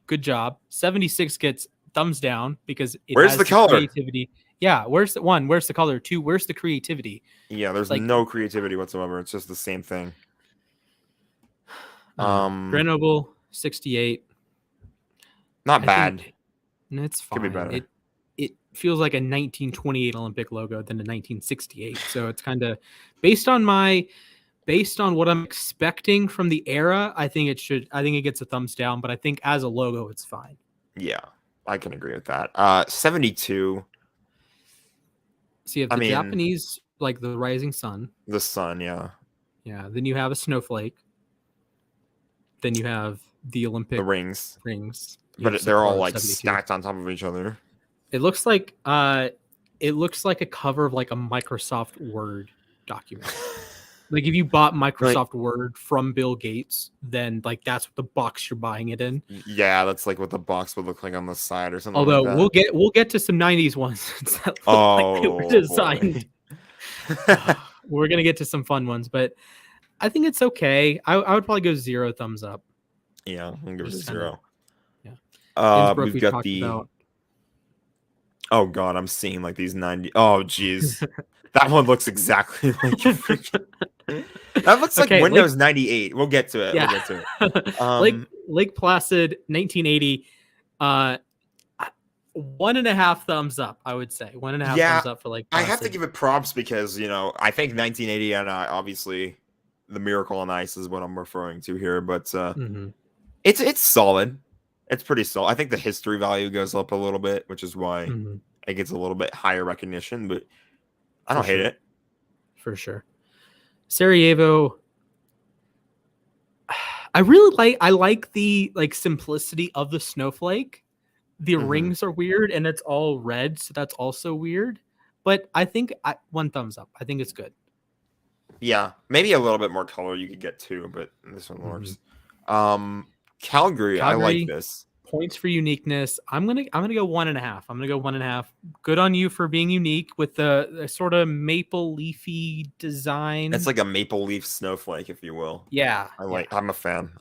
Good job. 76 gets thumbs down because it where's has the color? Creativity. Yeah, where's the 1? Where's the color? 2, where's the creativity? Yeah, there's no creativity whatsoever. It's just the same thing. Grenoble 68. Not bad. It's fine. Could be better. It feels like a 1928 Olympic logo than a 1968. So it's kind of based on what I'm expecting from the era. I think it gets a thumbs down, but I think as a logo, it's fine. Yeah, I can agree with that. 72. So you have the Japanese, like the rising sun. The sun, yeah. Yeah. Then you have a snowflake. Then you have the Olympic rings. But they're all like 72. Stacked on top of each other. It looks like a cover of like a Microsoft Word document. Like if you bought Microsoft Word from Bill Gates, then like that's what the box you're buying it in. Yeah, that's like what the box would look like on the side or something. Although like that. we'll get to some 90s ones that look like they were designed. We're gonna get to some fun ones, but I think it's okay. I would probably go 0 thumbs up. Yeah, I'm gonna give it a 0. Yeah. We've got the. Oh god, I'm seeing like these 90. Oh jeez, that one looks exactly like. That looks like Windows 98. We'll get to it. Yeah. We'll get to it. Lake Placid 1980. 1.5 thumbs up. I would say 1.5 thumbs up for Lake Placid. I have to give it props because I think 1980 and obviously the Miracle on Ice is what I'm referring to here, but it's solid. It's pretty solid. I think the history value goes up a little bit, which is why it gets a little bit higher recognition, but I don't hate it. For sure. Sarajevo. I like the simplicity of the snowflake. The rings are weird and it's all red, so that's also weird. But I think 1 thumbs up. I think it's good. Yeah, maybe a little bit more color you could get too, but this one works. Calgary, I like this. Points for uniqueness. I'm gonna go 1.5. I'm gonna go 1.5. Good on you for being unique with the sort of maple leafy design. It's like a maple leaf snowflake, if you will. Yeah, I'm a fan.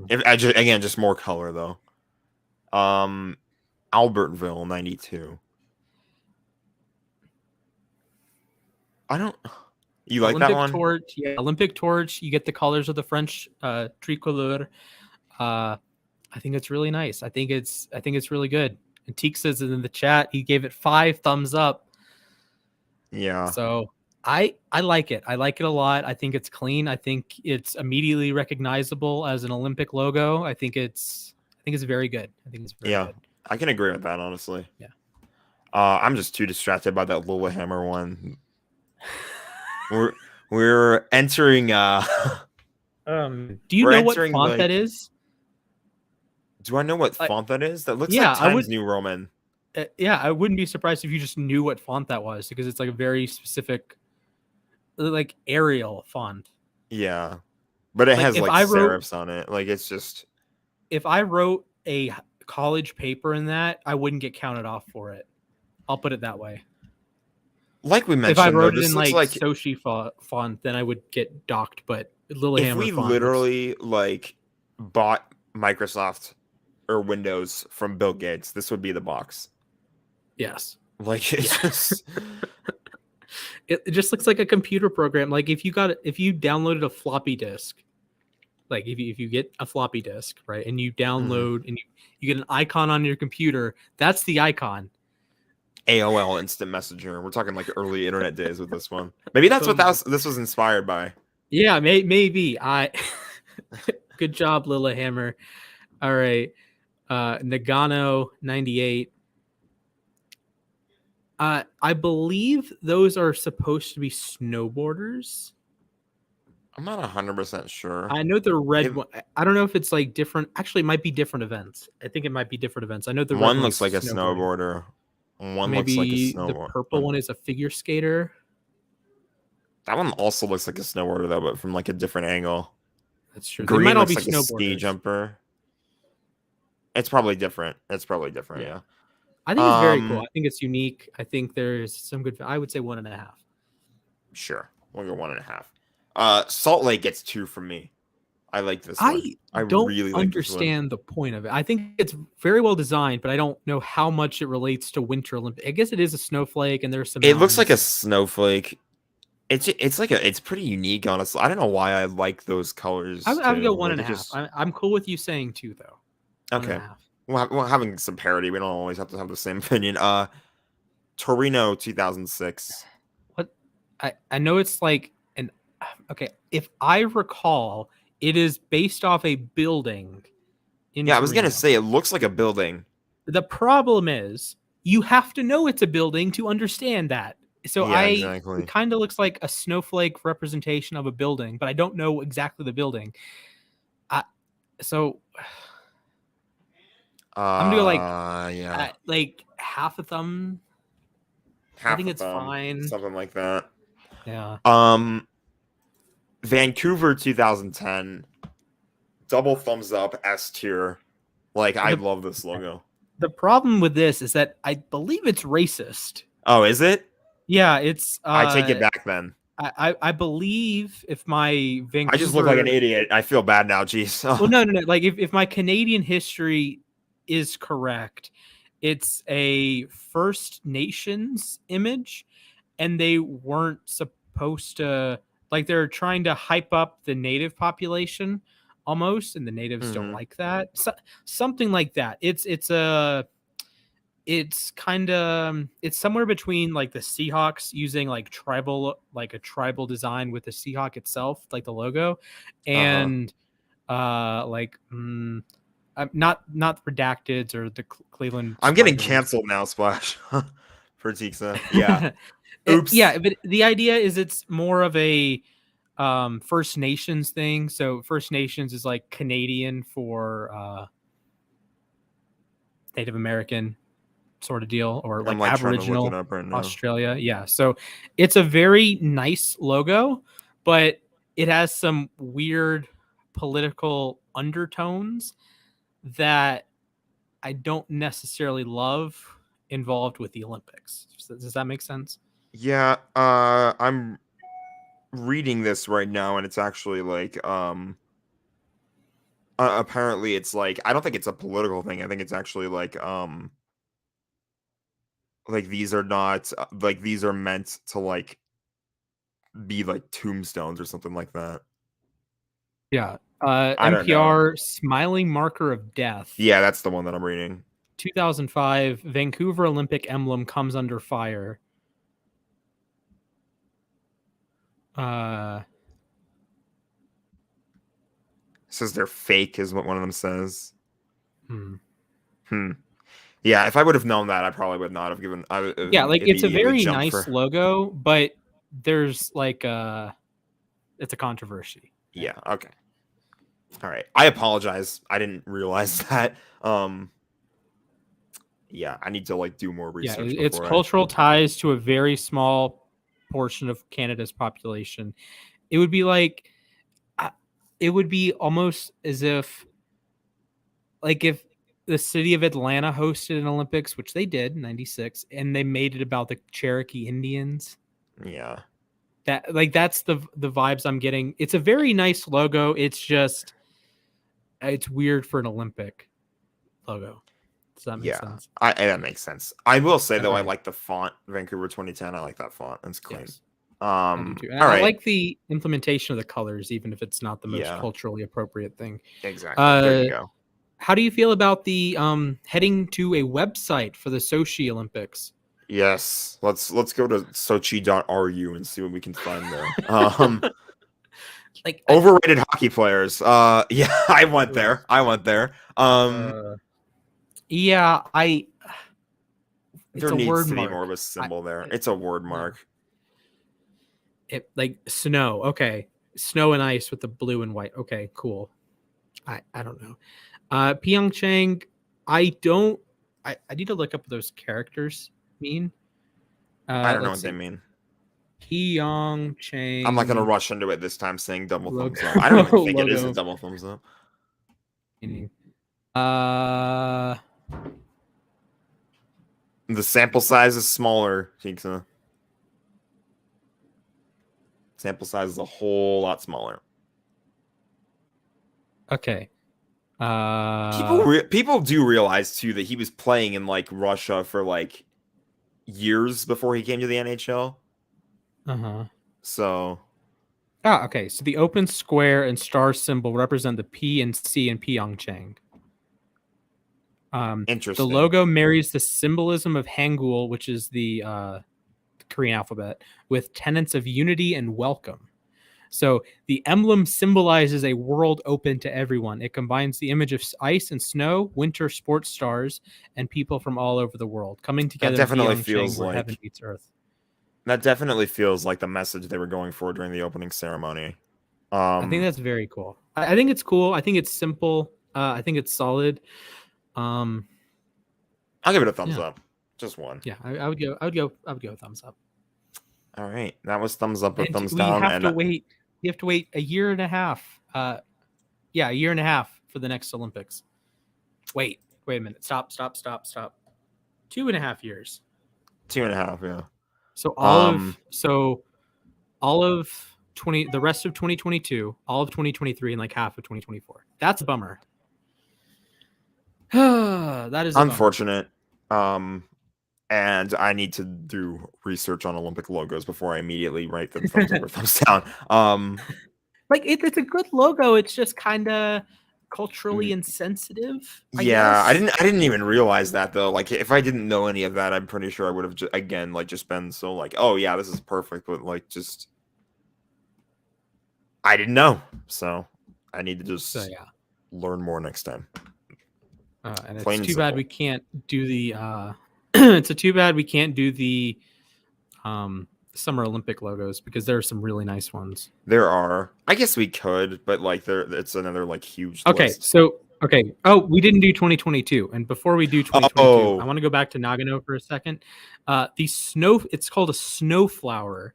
If just more color though. Albertville 92. You like Olympic that one? Torch, yeah, Olympic Torch. You get the colors of the French tricolore. I think it's really nice. I think it's really good. And Teek says in the chat he gave it 5 thumbs up. Yeah. So I like it. I like it a lot. I think it's clean. I think it's immediately recognizable as an Olympic logo. I think it's very good. I think it's very good. I can agree with that, honestly. Yeah. I'm just too distracted by that Lillehammer one. We're entering do you know what font that is? Do I know what font that is? That looks like Times New Roman. Yeah, I wouldn't be surprised if you just knew what font that was because it's like a very specific like Arial font. Yeah. But it has like serifs on it. Like it's just if I wrote a college paper in that, I wouldn't get counted off for it. I'll put it that way. Like we mentioned, if I wrote it in like Soshi font, then I would get docked. But Lillehammer if we literally bought Microsoft or Windows from Bill Gates, this would be the box. Yes. Like it's just It just looks like a computer program. Like if you downloaded a floppy disk, like if you get a floppy disk, right, and you download and you get an icon on your computer, that's the icon. AOL Instant Messenger. We're talking like early internet days with this one. Maybe that's what this was inspired by. Yeah, maybe. Good job, Lillehammer. All right. Nagano 98. I believe those are supposed to be snowboarders. I'm not 100% sure. I know the red one. I don't know if it's like different. Actually, it might be different events. I think it might be different events. I know the one looks like a snowboarder. One looks like a snowboarder. The purple one is a figure skater. That one also looks like a snowboarder though, but from like a different angle. That's true. Green they might all looks be like a ski jumper. It's probably different. Yeah. I think it's very cool. I think it's unique. I think there's some good. I would say 1.5. Sure, we'll go 1.5. Salt Lake gets 2 from me. I like this one. I don't really understand the point of it. I think it's very well designed, but I don't know how much it relates to Winter Olympics. I guess it is a snowflake, and there's some. It looks like a snowflake. It's pretty unique, honestly. I don't know why I like those colors. I would go 1.5. I'm cool with you saying 2 though. Okay. Well, having some parity. We don't always have to have the same opinion. Torino 2006. What? I know it's like an. Okay, if I recall, it is based off a building. I was gonna say it looks like a building. The problem is you have to know it's a building to understand that. So it kind of looks like a snowflake representation of a building, but I don't know exactly the building. I'm gonna go like half a thumb. I think it's fine. Something like that. Yeah. Vancouver 2010. Double thumbs up, S tier. Like I love this logo. The problem with this is that I believe it's racist. Oh, is it? Yeah, it's. I take it back then. I believe if my Vancouver. I just look like an idiot. I feel bad now. Jeez. Well, no. Like if my Canadian history is correct, it's a First Nations image, and they weren't supposed to. Like they're trying to hype up the native population almost, and the natives don't like that. So, something like that. It's somewhere between like the Seahawks using like a tribal design with the Seahawk itself, like the logo, and not Redacteds or the Cleveland. I'm getting canceled now, Splash. For Tixa. Yeah. Oops. Yeah, but the idea is it's more of a First Nations thing. So First Nations is like Canadian for Native American sort of deal, or like Aboriginal Australia. Yeah. So it's a very nice logo, but it has some weird political undertones that I don't necessarily love involved with the Olympics. Does that make sense? Yeah. I'm reading this right now, and it's actually like apparently it's like, I don't think it's a political thing. I think it's actually like these are not like, these are meant to like be like tombstones or something like that. Yeah. NPR Smiling Marker of Death. Yeah, that's the one that I'm reading. 2005 Vancouver Olympic emblem comes under fire. Says they're fake is what one of them says. Yeah, if I would have known that, I probably would not have given. Like it's a very nice logo, but there's like it's a controversy. Yeah. Okay. All right. I apologize. I didn't realize that. Yeah, I need to like do more research. Yeah, it's cultural ties to a very small portion of Canada's population. It would be like, it would be almost as if, like if the city of Atlanta hosted an Olympics, which they did in '96, and they made it about the Cherokee Indians. Yeah. That's the vibes I'm getting. It's a very nice logo. It's just, it's weird for an Olympic logo. Does that make sense? That makes sense. I will say though, I Okay. like the font, Vancouver 2010. I like that font. It's clean. Yes, I do too. And All I right. like the implementation of the colors, even if it's not the most culturally appropriate thing. Exactly. There you go. How do you feel about the heading to a website for the Sochi Olympics? Yes, let's go to Sochi.ru and see what we can find there. Like overrated hockey players. Yeah, I went there. Yeah, there needs to be more of a symbol there. It's a word mark. It like snow. Okay, snow and ice with the blue and white. Okay, cool. I don't know. Pyeongchang. I need to look up what those characters mean. I don't know what they mean. Pyeongchang. I'm not gonna rush into it this time saying double thumbs up. I don't even think it is a double thumbs up. The sample size is smaller, Jinxa. Sample size is a whole lot smaller. Okay. People do realize too that he was playing in like Russia for like years before he came to the NHL. So. Okay. So the open square and star symbol represent the P and C in Pyeongchang. Interesting. The logo marries the symbolism of Hangul, which is the Korean alphabet, with tenets of unity and welcome. So the emblem symbolizes a world open to everyone. It combines the image of ice and snow, winter sports stars, and people from all over the world coming together. That definitely feels where like heaven meets earth. That definitely feels like the message they were going for during the opening ceremony. I think that's very cool. I think it's cool. I think it's simple. I think it's solid. I'll give it a thumbs up. Just one. Yeah, I would go thumbs up. All right, that was thumbs up or thumbs down. We have to wait a year and a half. A year and a half for the next Olympics. Wait a minute. Stop. 2.5 years. 2.5, yeah. So all of the rest of 2022, all of 2023, and like half of 2024. That's a bummer. That is unfortunate. And I need to do research on Olympic logos before I immediately write them thumbs up or thumbs down. Like it's a good logo. It's just kind of culturally insensitive. I guess. I didn't even realize that though. Like if I didn't know any of that, I'm pretty sure I would have just been so like, oh yeah, this is perfect. But like just I didn't know, so I need to just learn more next time. And it's too bad we can't do the. It's too bad we can't do the Summer Olympic logos because there are some really nice ones. There are. I guess we could, but like it's another like huge list. Oh, we didn't do 2022. And before we do 2022, I want to go back to Nagano for a second. It's called a snowflower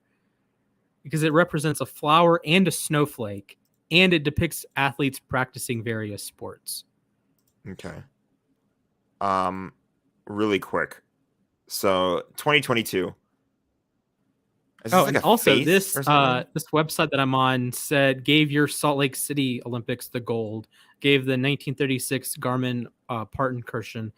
because it represents a flower and a snowflake, and it depicts athletes practicing various sports. Okay. Really quick. So 2022. And also this website that I'm on gave your Salt Lake City Olympics the gold, gave the 1936 Garmin Partenkirchen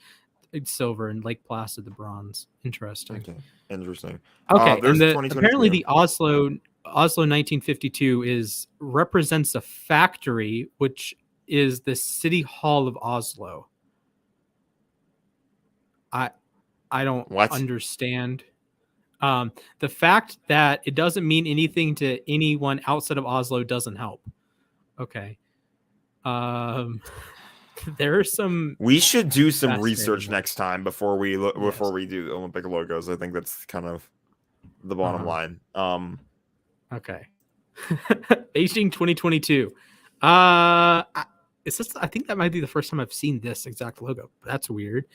silver, and Lake Placid the bronze. Interesting. Okay. Interesting. Okay, and apparently the Oslo 1952 represents a factory, which is the City Hall of Oslo. I don't understand. The fact that it doesn't mean anything to anyone outside of Oslo doesn't help. Okay. There are some. We should do some research next time before we do the Olympic logos. I think that's kind of the bottom line. Okay. Beijing 2022. I think that might be the first time I've seen this exact logo. That's weird.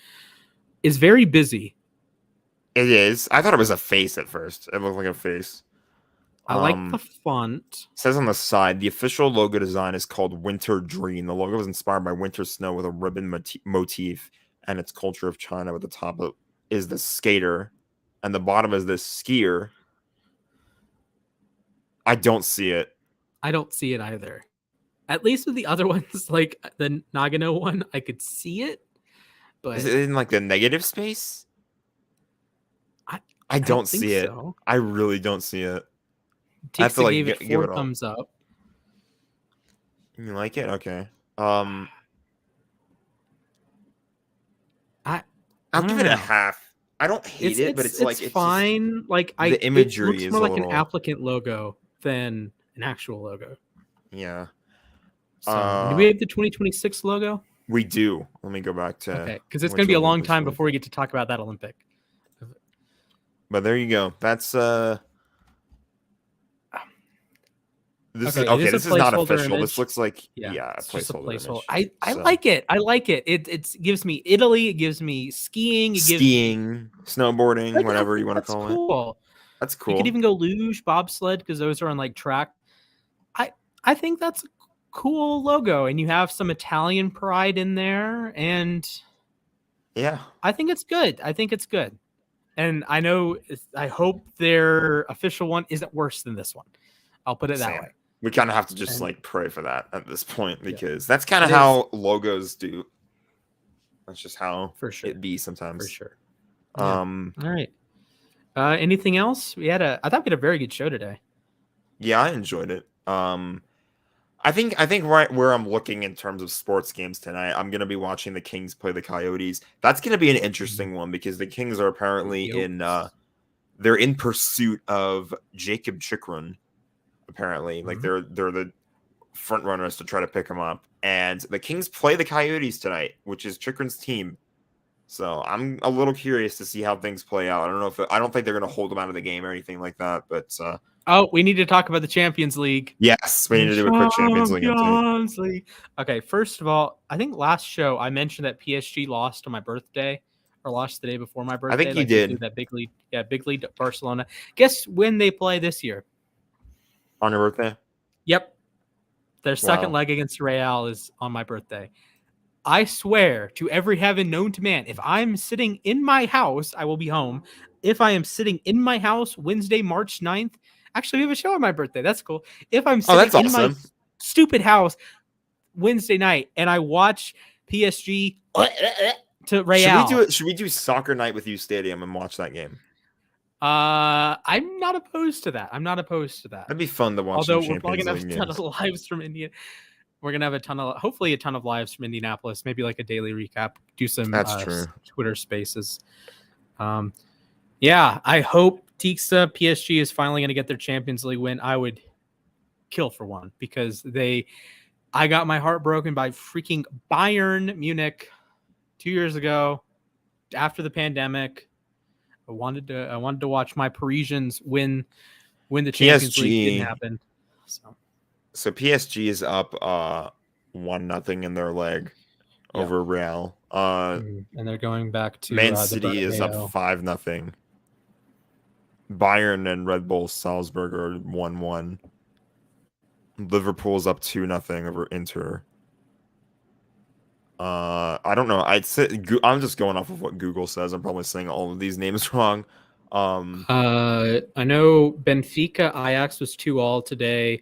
Is very busy. It is. I thought it was a face at first. It looked like a face. I like the font. It says on the side, the official logo design is called Winter Dream. The logo was inspired by winter snow with a ribbon motif and its culture of China. At the top is the skater, and the bottom is the skier. I don't see it. I don't see it either. At least with the other ones, like the Nagano one, I could see it. but is it in like the negative space? I don't see it. so. I really don't see it. I have to Tixta like gave it give 4 it all. thumbs up. You like it? Okay. I I'll give it a know. half. I don't hate it, but it's like it's fine. Just, like the imagery it looks is more a like an little applicant logo than an actual logo. yeah. So, do we have the 2026 logo? We do. Let me go back to Okay, because it's which going to be a long Olympics time week. before we get to talk about that Olympic. But there you go. That's This is not official. Image. This looks like it's just a placeholder. Image. I like it. I like it. It gives me Italy. It gives me skiing. It gives me snowboarding, whatever you want to call it. That's cool. You could even go luge, bobsled, because those are on like track. I think that's a cool logo, and you have some Italian pride in there, and yeah, I think it's good. And I hope their official one isn't worse than this one. I'll put it that way. We kind of have to just like pray for that at this point, because that's kind of how logos do. That's just how it be sometimes. For sure. All right. Anything else? I thought we had a very good show today. Yeah, I enjoyed it. I think right where I'm looking in terms of sports games tonight, I'm gonna be watching the Kings play the Coyotes. That's gonna be an interesting one, because the Kings are apparently they're in pursuit of Jacob Chikrin. Apparently, like they're the front runners to try to pick him up, and the Kings play the Coyotes tonight, which is Chikrin's team. So I'm a little curious to see how things play out. I don't think they're going to hold him out of the game or anything like that. But we need to talk about the Champions League. Yes, we need to do a quick Champions League update. Okay, first of all, I think last show I mentioned that PSG lost on my birthday, or lost the day before my birthday. I think you did. That big lead, big lead to Barcelona. Guess when they play this year? On your birthday? Yep. Their second leg against Real is on my birthday. I swear to every heaven known to man, if I'm sitting in my house, I will be home. If I am sitting in my house Wednesday, March 9th, actually, we have a show on my birthday. That's cool. If I'm sitting in my stupid house Wednesday night and I watch PSG to Real. Should we do soccer night with uSTADIUM and watch that game? I'm not opposed to that. That'd be fun to watch. Although we're probably gonna have a ton of lives from India. We're gonna have hopefully a ton of lives from Indianapolis. Maybe like a daily recap. Do some Twitter Spaces. I hope Tixta PSG is finally gonna get their Champions League win. I would kill for one, because I got my heart broken by freaking Bayern Munich 2 years ago after the pandemic. I wanted to watch my Parisians win the Champions League. Didn't happen. So PSG is up 1-0 in their leg over Real. And they're going back to Man City is up 5-0. Bayern and Red Bull Salzburg are 1-1. Liverpool's up 2-0 over Inter. I don't know. I'm just going off of what Google says. I'm probably saying all of these names wrong. I know Benfica Ajax was 2-2 today.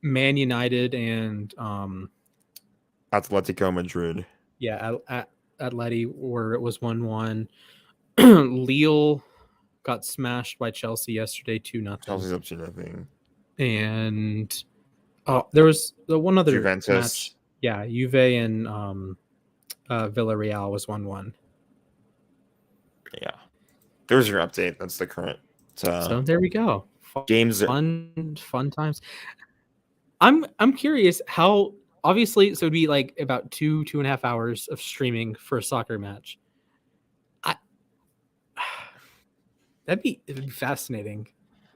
Man United and Atletico Madrid. Yeah, Atleti, where it was 1-1. Lille got smashed by Chelsea yesterday, 2-0. Chelsea's up 2-0. And there was the one other Juventus match. Yeah, Juve and Villarreal was 1-1. Yeah. There's your update. That's the current. So there we go. Games fun times. I'm curious how, obviously, so it'd be like about 2.5 hours of streaming for a soccer match. It'd be fascinating.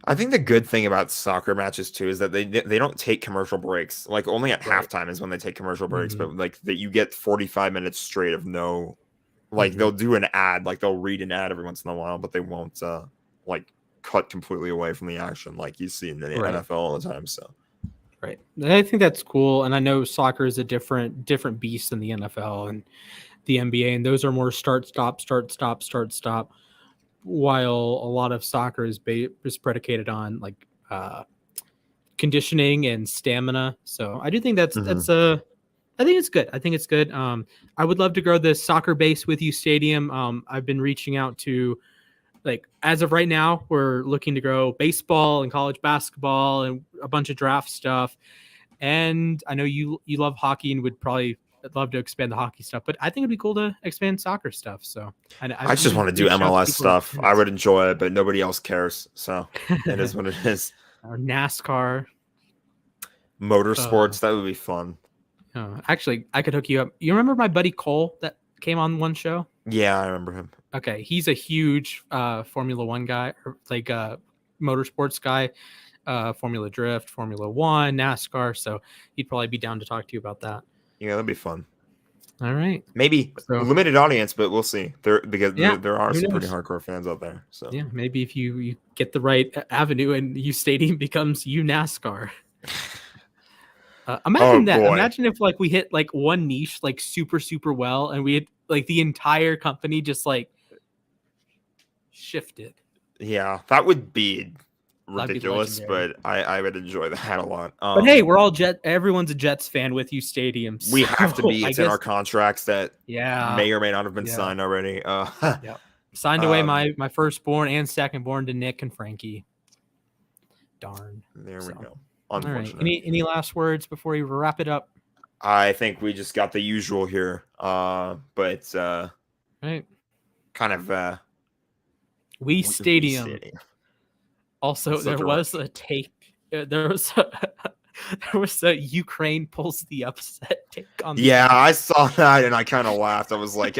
I think the good thing about soccer matches too is that they don't take commercial breaks. Like only at halftime is when they take commercial breaks, but like that you get 45 minutes straight of no, like they'll do an ad, like they'll read an ad every once in a while, but they won't like cut completely away from the action like you see in the NFL all the time. So right, and I think that's cool. And I know soccer is a different beast than the NFL and the NBA, and those are more start stop. While a lot of soccer is predicated on like conditioning and stamina. So I do think that's I think it's good. I would love to grow the soccer base with uSTADIUM. I've been reaching out to, like, as of right now, we're looking to grow baseball and college basketball and a bunch of draft stuff. And I know you love hockey and would probably love to expand the hockey stuff, but I think it'd be cool to expand soccer stuff. So I just want to do MLS stuff. I would enjoy it, but nobody else cares. So it is what it is. Or NASCAR. Motorsports, that would be fun. Actually, I could hook you up. You remember my buddy Cole that came on one show? Yeah, I remember him. Okay, he's a huge Formula One guy, or like motorsports guy, Formula Drift, Formula One, NASCAR. So he'd probably be down to talk to you about that. Yeah, that'd be fun. All right, maybe limited audience, but we'll see. There are some pretty hardcore fans out there. So yeah, maybe if you get the right avenue and uSTADIUM becomes NASCAR. Imagine that. Boy. Imagine if like we hit like one niche like super well, and we had like the entire company just like shifted. Yeah, that would be ridiculous, but I would enjoy that a lot. But hey, we're all everyone's a Jets fan with uSTADIUM. So we have to be. It's in our contracts that may or may not have been signed already. Signed away my firstborn and secondborn to Nick and Frankie. Darn. There we go. All right. Any last words before we wrap it up? I think we just got the usual here. But right. Kind of uSTADIUM. Also, there was a take. There was a Ukraine pulls the upset take on. I saw that and I kind of laughed. I was like,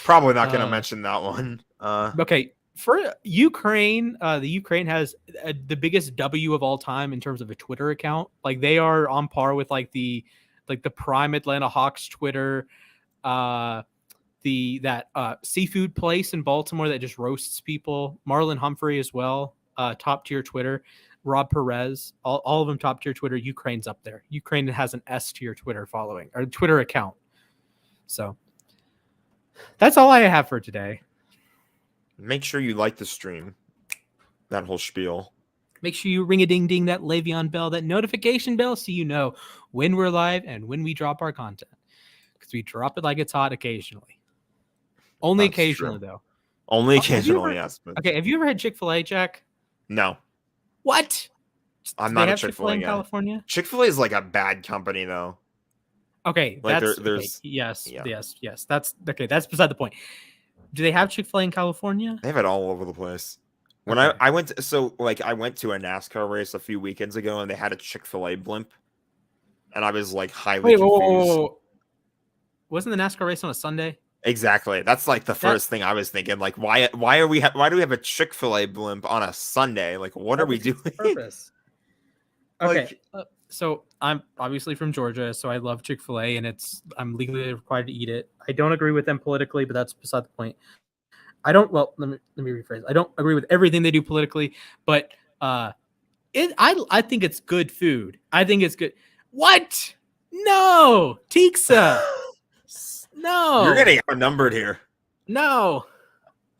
probably not going to mention that one. Okay. For Ukraine, the Ukraine has the biggest W of all time in terms of a Twitter account. Like they are on par with like the prime Atlanta Hawks Twitter, that seafood place in Baltimore that just roasts people. Marlon Humphrey as well, top tier Twitter. Rob Perez, all of them top tier Twitter. Ukraine's up there. Ukraine has an S tier Twitter following or Twitter account. So that's all I have for today. Make sure you like the stream. That whole spiel. Make sure you ring a ding ding, that Le'Veon bell, that notification bell, so you know when we're live and when we drop our content. Because we drop it like it's hot occasionally. Only That's occasionally, though. Only occasionally, yes. But... Okay, have you ever had Chick-fil-A, Jack? No. What? I'm not a Chick-fil-A in California? Chick-fil-A is like a bad company, though. Okay, like there's yes. That's okay. That's beside the point. Do they have Chick-fil-A in California? They have it all over the place. When I went to, I went to a NASCAR race a few weekends ago and they had a Chick-fil-A blimp. And I was like highly confused. Whoa. Wasn't the NASCAR race on a Sunday? Exactly. That's like the first thing I was thinking. Like, why do we have a Chick-fil-A blimp on a Sunday? Like, what are we doing? Purpose. Okay. So I'm obviously from Georgia, so I love Chick-fil-A, and I'm legally required to eat it. I don't agree with them politically, but that's beside the point. Let me rephrase. I don't agree with everything they do politically, but I think it's good food. I think it's good. What? No, Tixa. No. You're getting outnumbered here. No.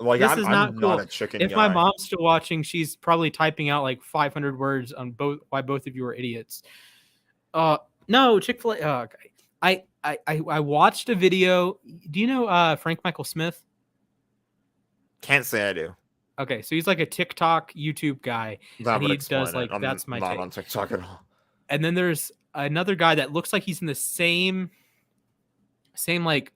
Like this I'm is not cool. Not a chicken if guy. my mom's still watching, she's probably typing out like 500 words on why both of you are idiots. No, Chick-fil-A. Okay. I watched a video. Do you know Frank Michael Smith? Can't say I do. Okay, so he's like a TikTok, YouTube guy. That and he does like I'm that's my not take. On TikTok at all. And then there's another guy that looks like he's in the same like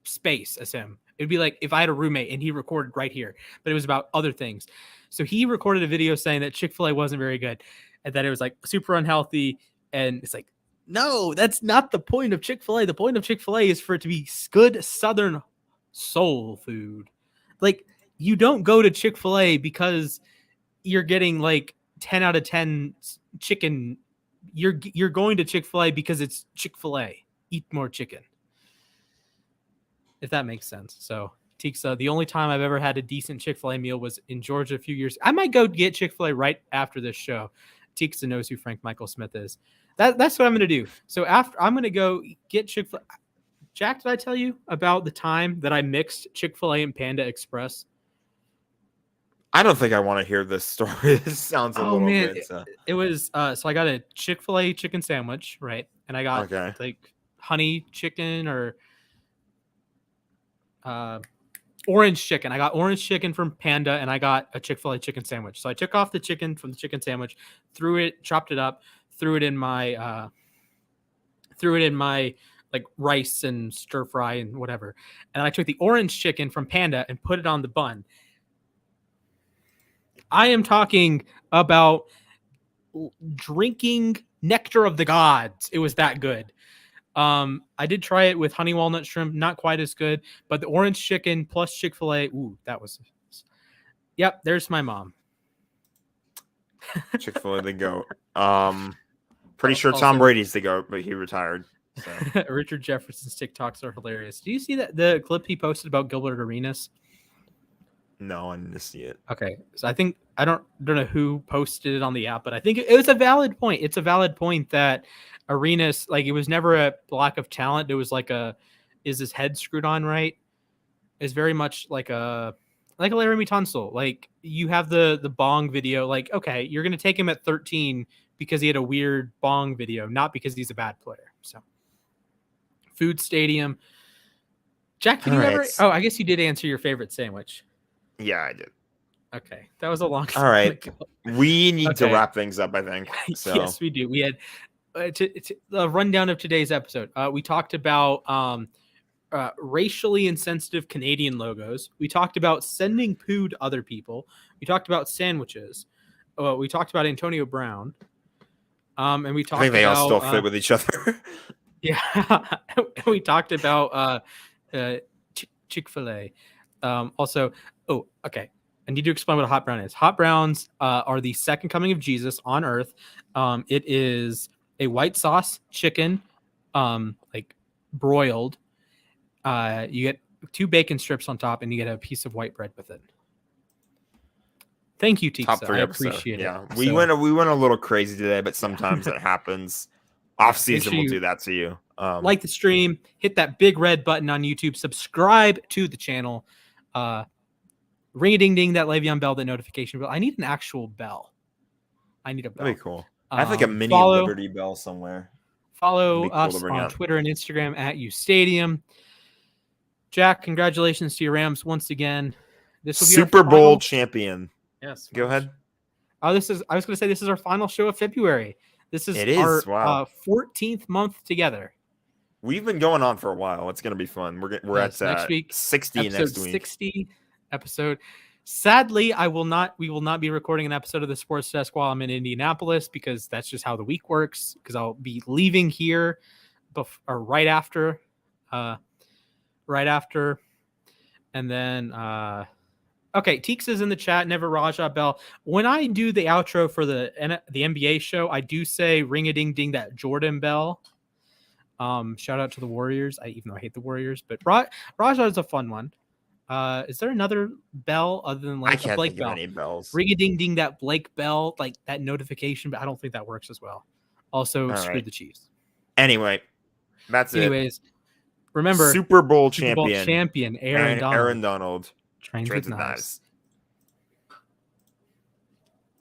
space as him. It'd be like if I had a roommate and he recorded right here, but it was about other things. So he recorded a video saying that Chick-fil-A wasn't very good and that it was like super unhealthy. And it's like, no, that's not the point of Chick-fil-A. The point of Chick-fil-A is for it to be good Southern soul food. Like, you don't go to Chick-fil-A because you're getting like 10 out of 10 chicken. You're going to Chick-fil-A because it's Chick-fil-A. Eat more chicken. If that makes sense. So, Tixa, the only time I've ever had a decent Chick-fil-A meal was in Georgia a few years. I might go get Chick-fil-A right after this show. Tixa knows who Frank Michael Smith is. That's what I'm going to do. So after I'm going to go get Chick-fil-A. Jack, did I tell you about the time that I mixed Chick-fil-A and Panda Express? I don't think I want to hear this story. This sounds a Oh little man, bit. it was so I got a Chick-fil-A chicken sandwich, right? And I got Okay. like honey chicken or orange chicken. I got orange chicken from Panda, and I got a Chick-fil-A chicken sandwich. So I took off the chicken from the chicken sandwich, chopped it up, threw it in my like rice and stir fry and whatever. And I took the orange chicken from Panda and put it on the bun. I am talking about drinking nectar of the gods. It was that good. I did try it with honey walnut shrimp, not quite as good, but the orange chicken plus Chick-fil-A, ooh, that was. Yep, there's my mom. Chick-fil-A the GOAT. Pretty sure Also, Tom Brady's the GOAT, but he retired. So. Richard Jefferson's TikToks are hilarious. Do you see the clip he posted about Gilbert Arenas? No, I didn't see it. Okay, so I don't know who posted it on the app, but I think it was a valid point. It's a valid point that Arenas, like, it was never a lack of talent. It was like is his head screwed on right? It's very much like a Laramie Tunsil. Like, you have the bong video. Like, okay, you're gonna take him at 13 because he had a weird bong video, not because he's a bad player. So, Food Stadium. Jack, did you ever? Oh, I guess you did answer your favorite sandwich. Yeah, I did. Okay, that was a long time. All right, we need to wrap things up, I think. So. Yes, we do. We had a rundown of today's episode. We talked about racially insensitive Canadian logos. We talked about sending poo to other people. We talked about sandwiches. We talked about Antonio Brown. And we talked. I think they all still fit with each other. Yeah, we talked about Chick-fil-A. Also, okay. I need to explain what a hot brown is. Hot browns are the second coming of Jesus on earth. It is a white sauce chicken, like broiled. You get 2 bacon strips on top, and you get a piece of white bread with it. Thank you, Tiksa. Top 3 I episode. appreciate it. Yeah, we went a little crazy today, but sometimes it happens. Off-season will do that to you. Like the stream, hit that big red button on YouTube, subscribe to the channel, ring a ding ding, that Le'Veon Bell, that notification bell. I need an actual bell. I need a bell. That'd be cool. I have like a mini Liberty Bell somewhere. Follow us on Twitter and Instagram at uSTADIUM. Jack, congratulations to your Rams once again. This will be Super Bowl champion. Yes. Go ahead. I was going to say this is our final show of February. This is our 14th month together. We've been going on for a while. It's going to be fun. We're at next week, 60 next week. 60 episode. Sadly, we will not be recording an episode of the Sports Desk while I'm in Indianapolis, because that's just how the week works, because I'll be leaving here right after. And then okay, Teeks is in the chat. Never Raja Bell. When I do the outro for the NBA show, I do say ring a ding ding, that Jordan Bell. Shout out to the Warriors. Even though I hate the Warriors, but Raja is a fun one. Is there another bell other than like a Blake Bell? Any bells. Ring a ding ding, that Blake Bell, like that notification, but I don't think that works as well. Also, screw the Chiefs. Anyway, that's it. Remember, Super Bowl champion Aaron Donald. Aaron Donald trains with knives.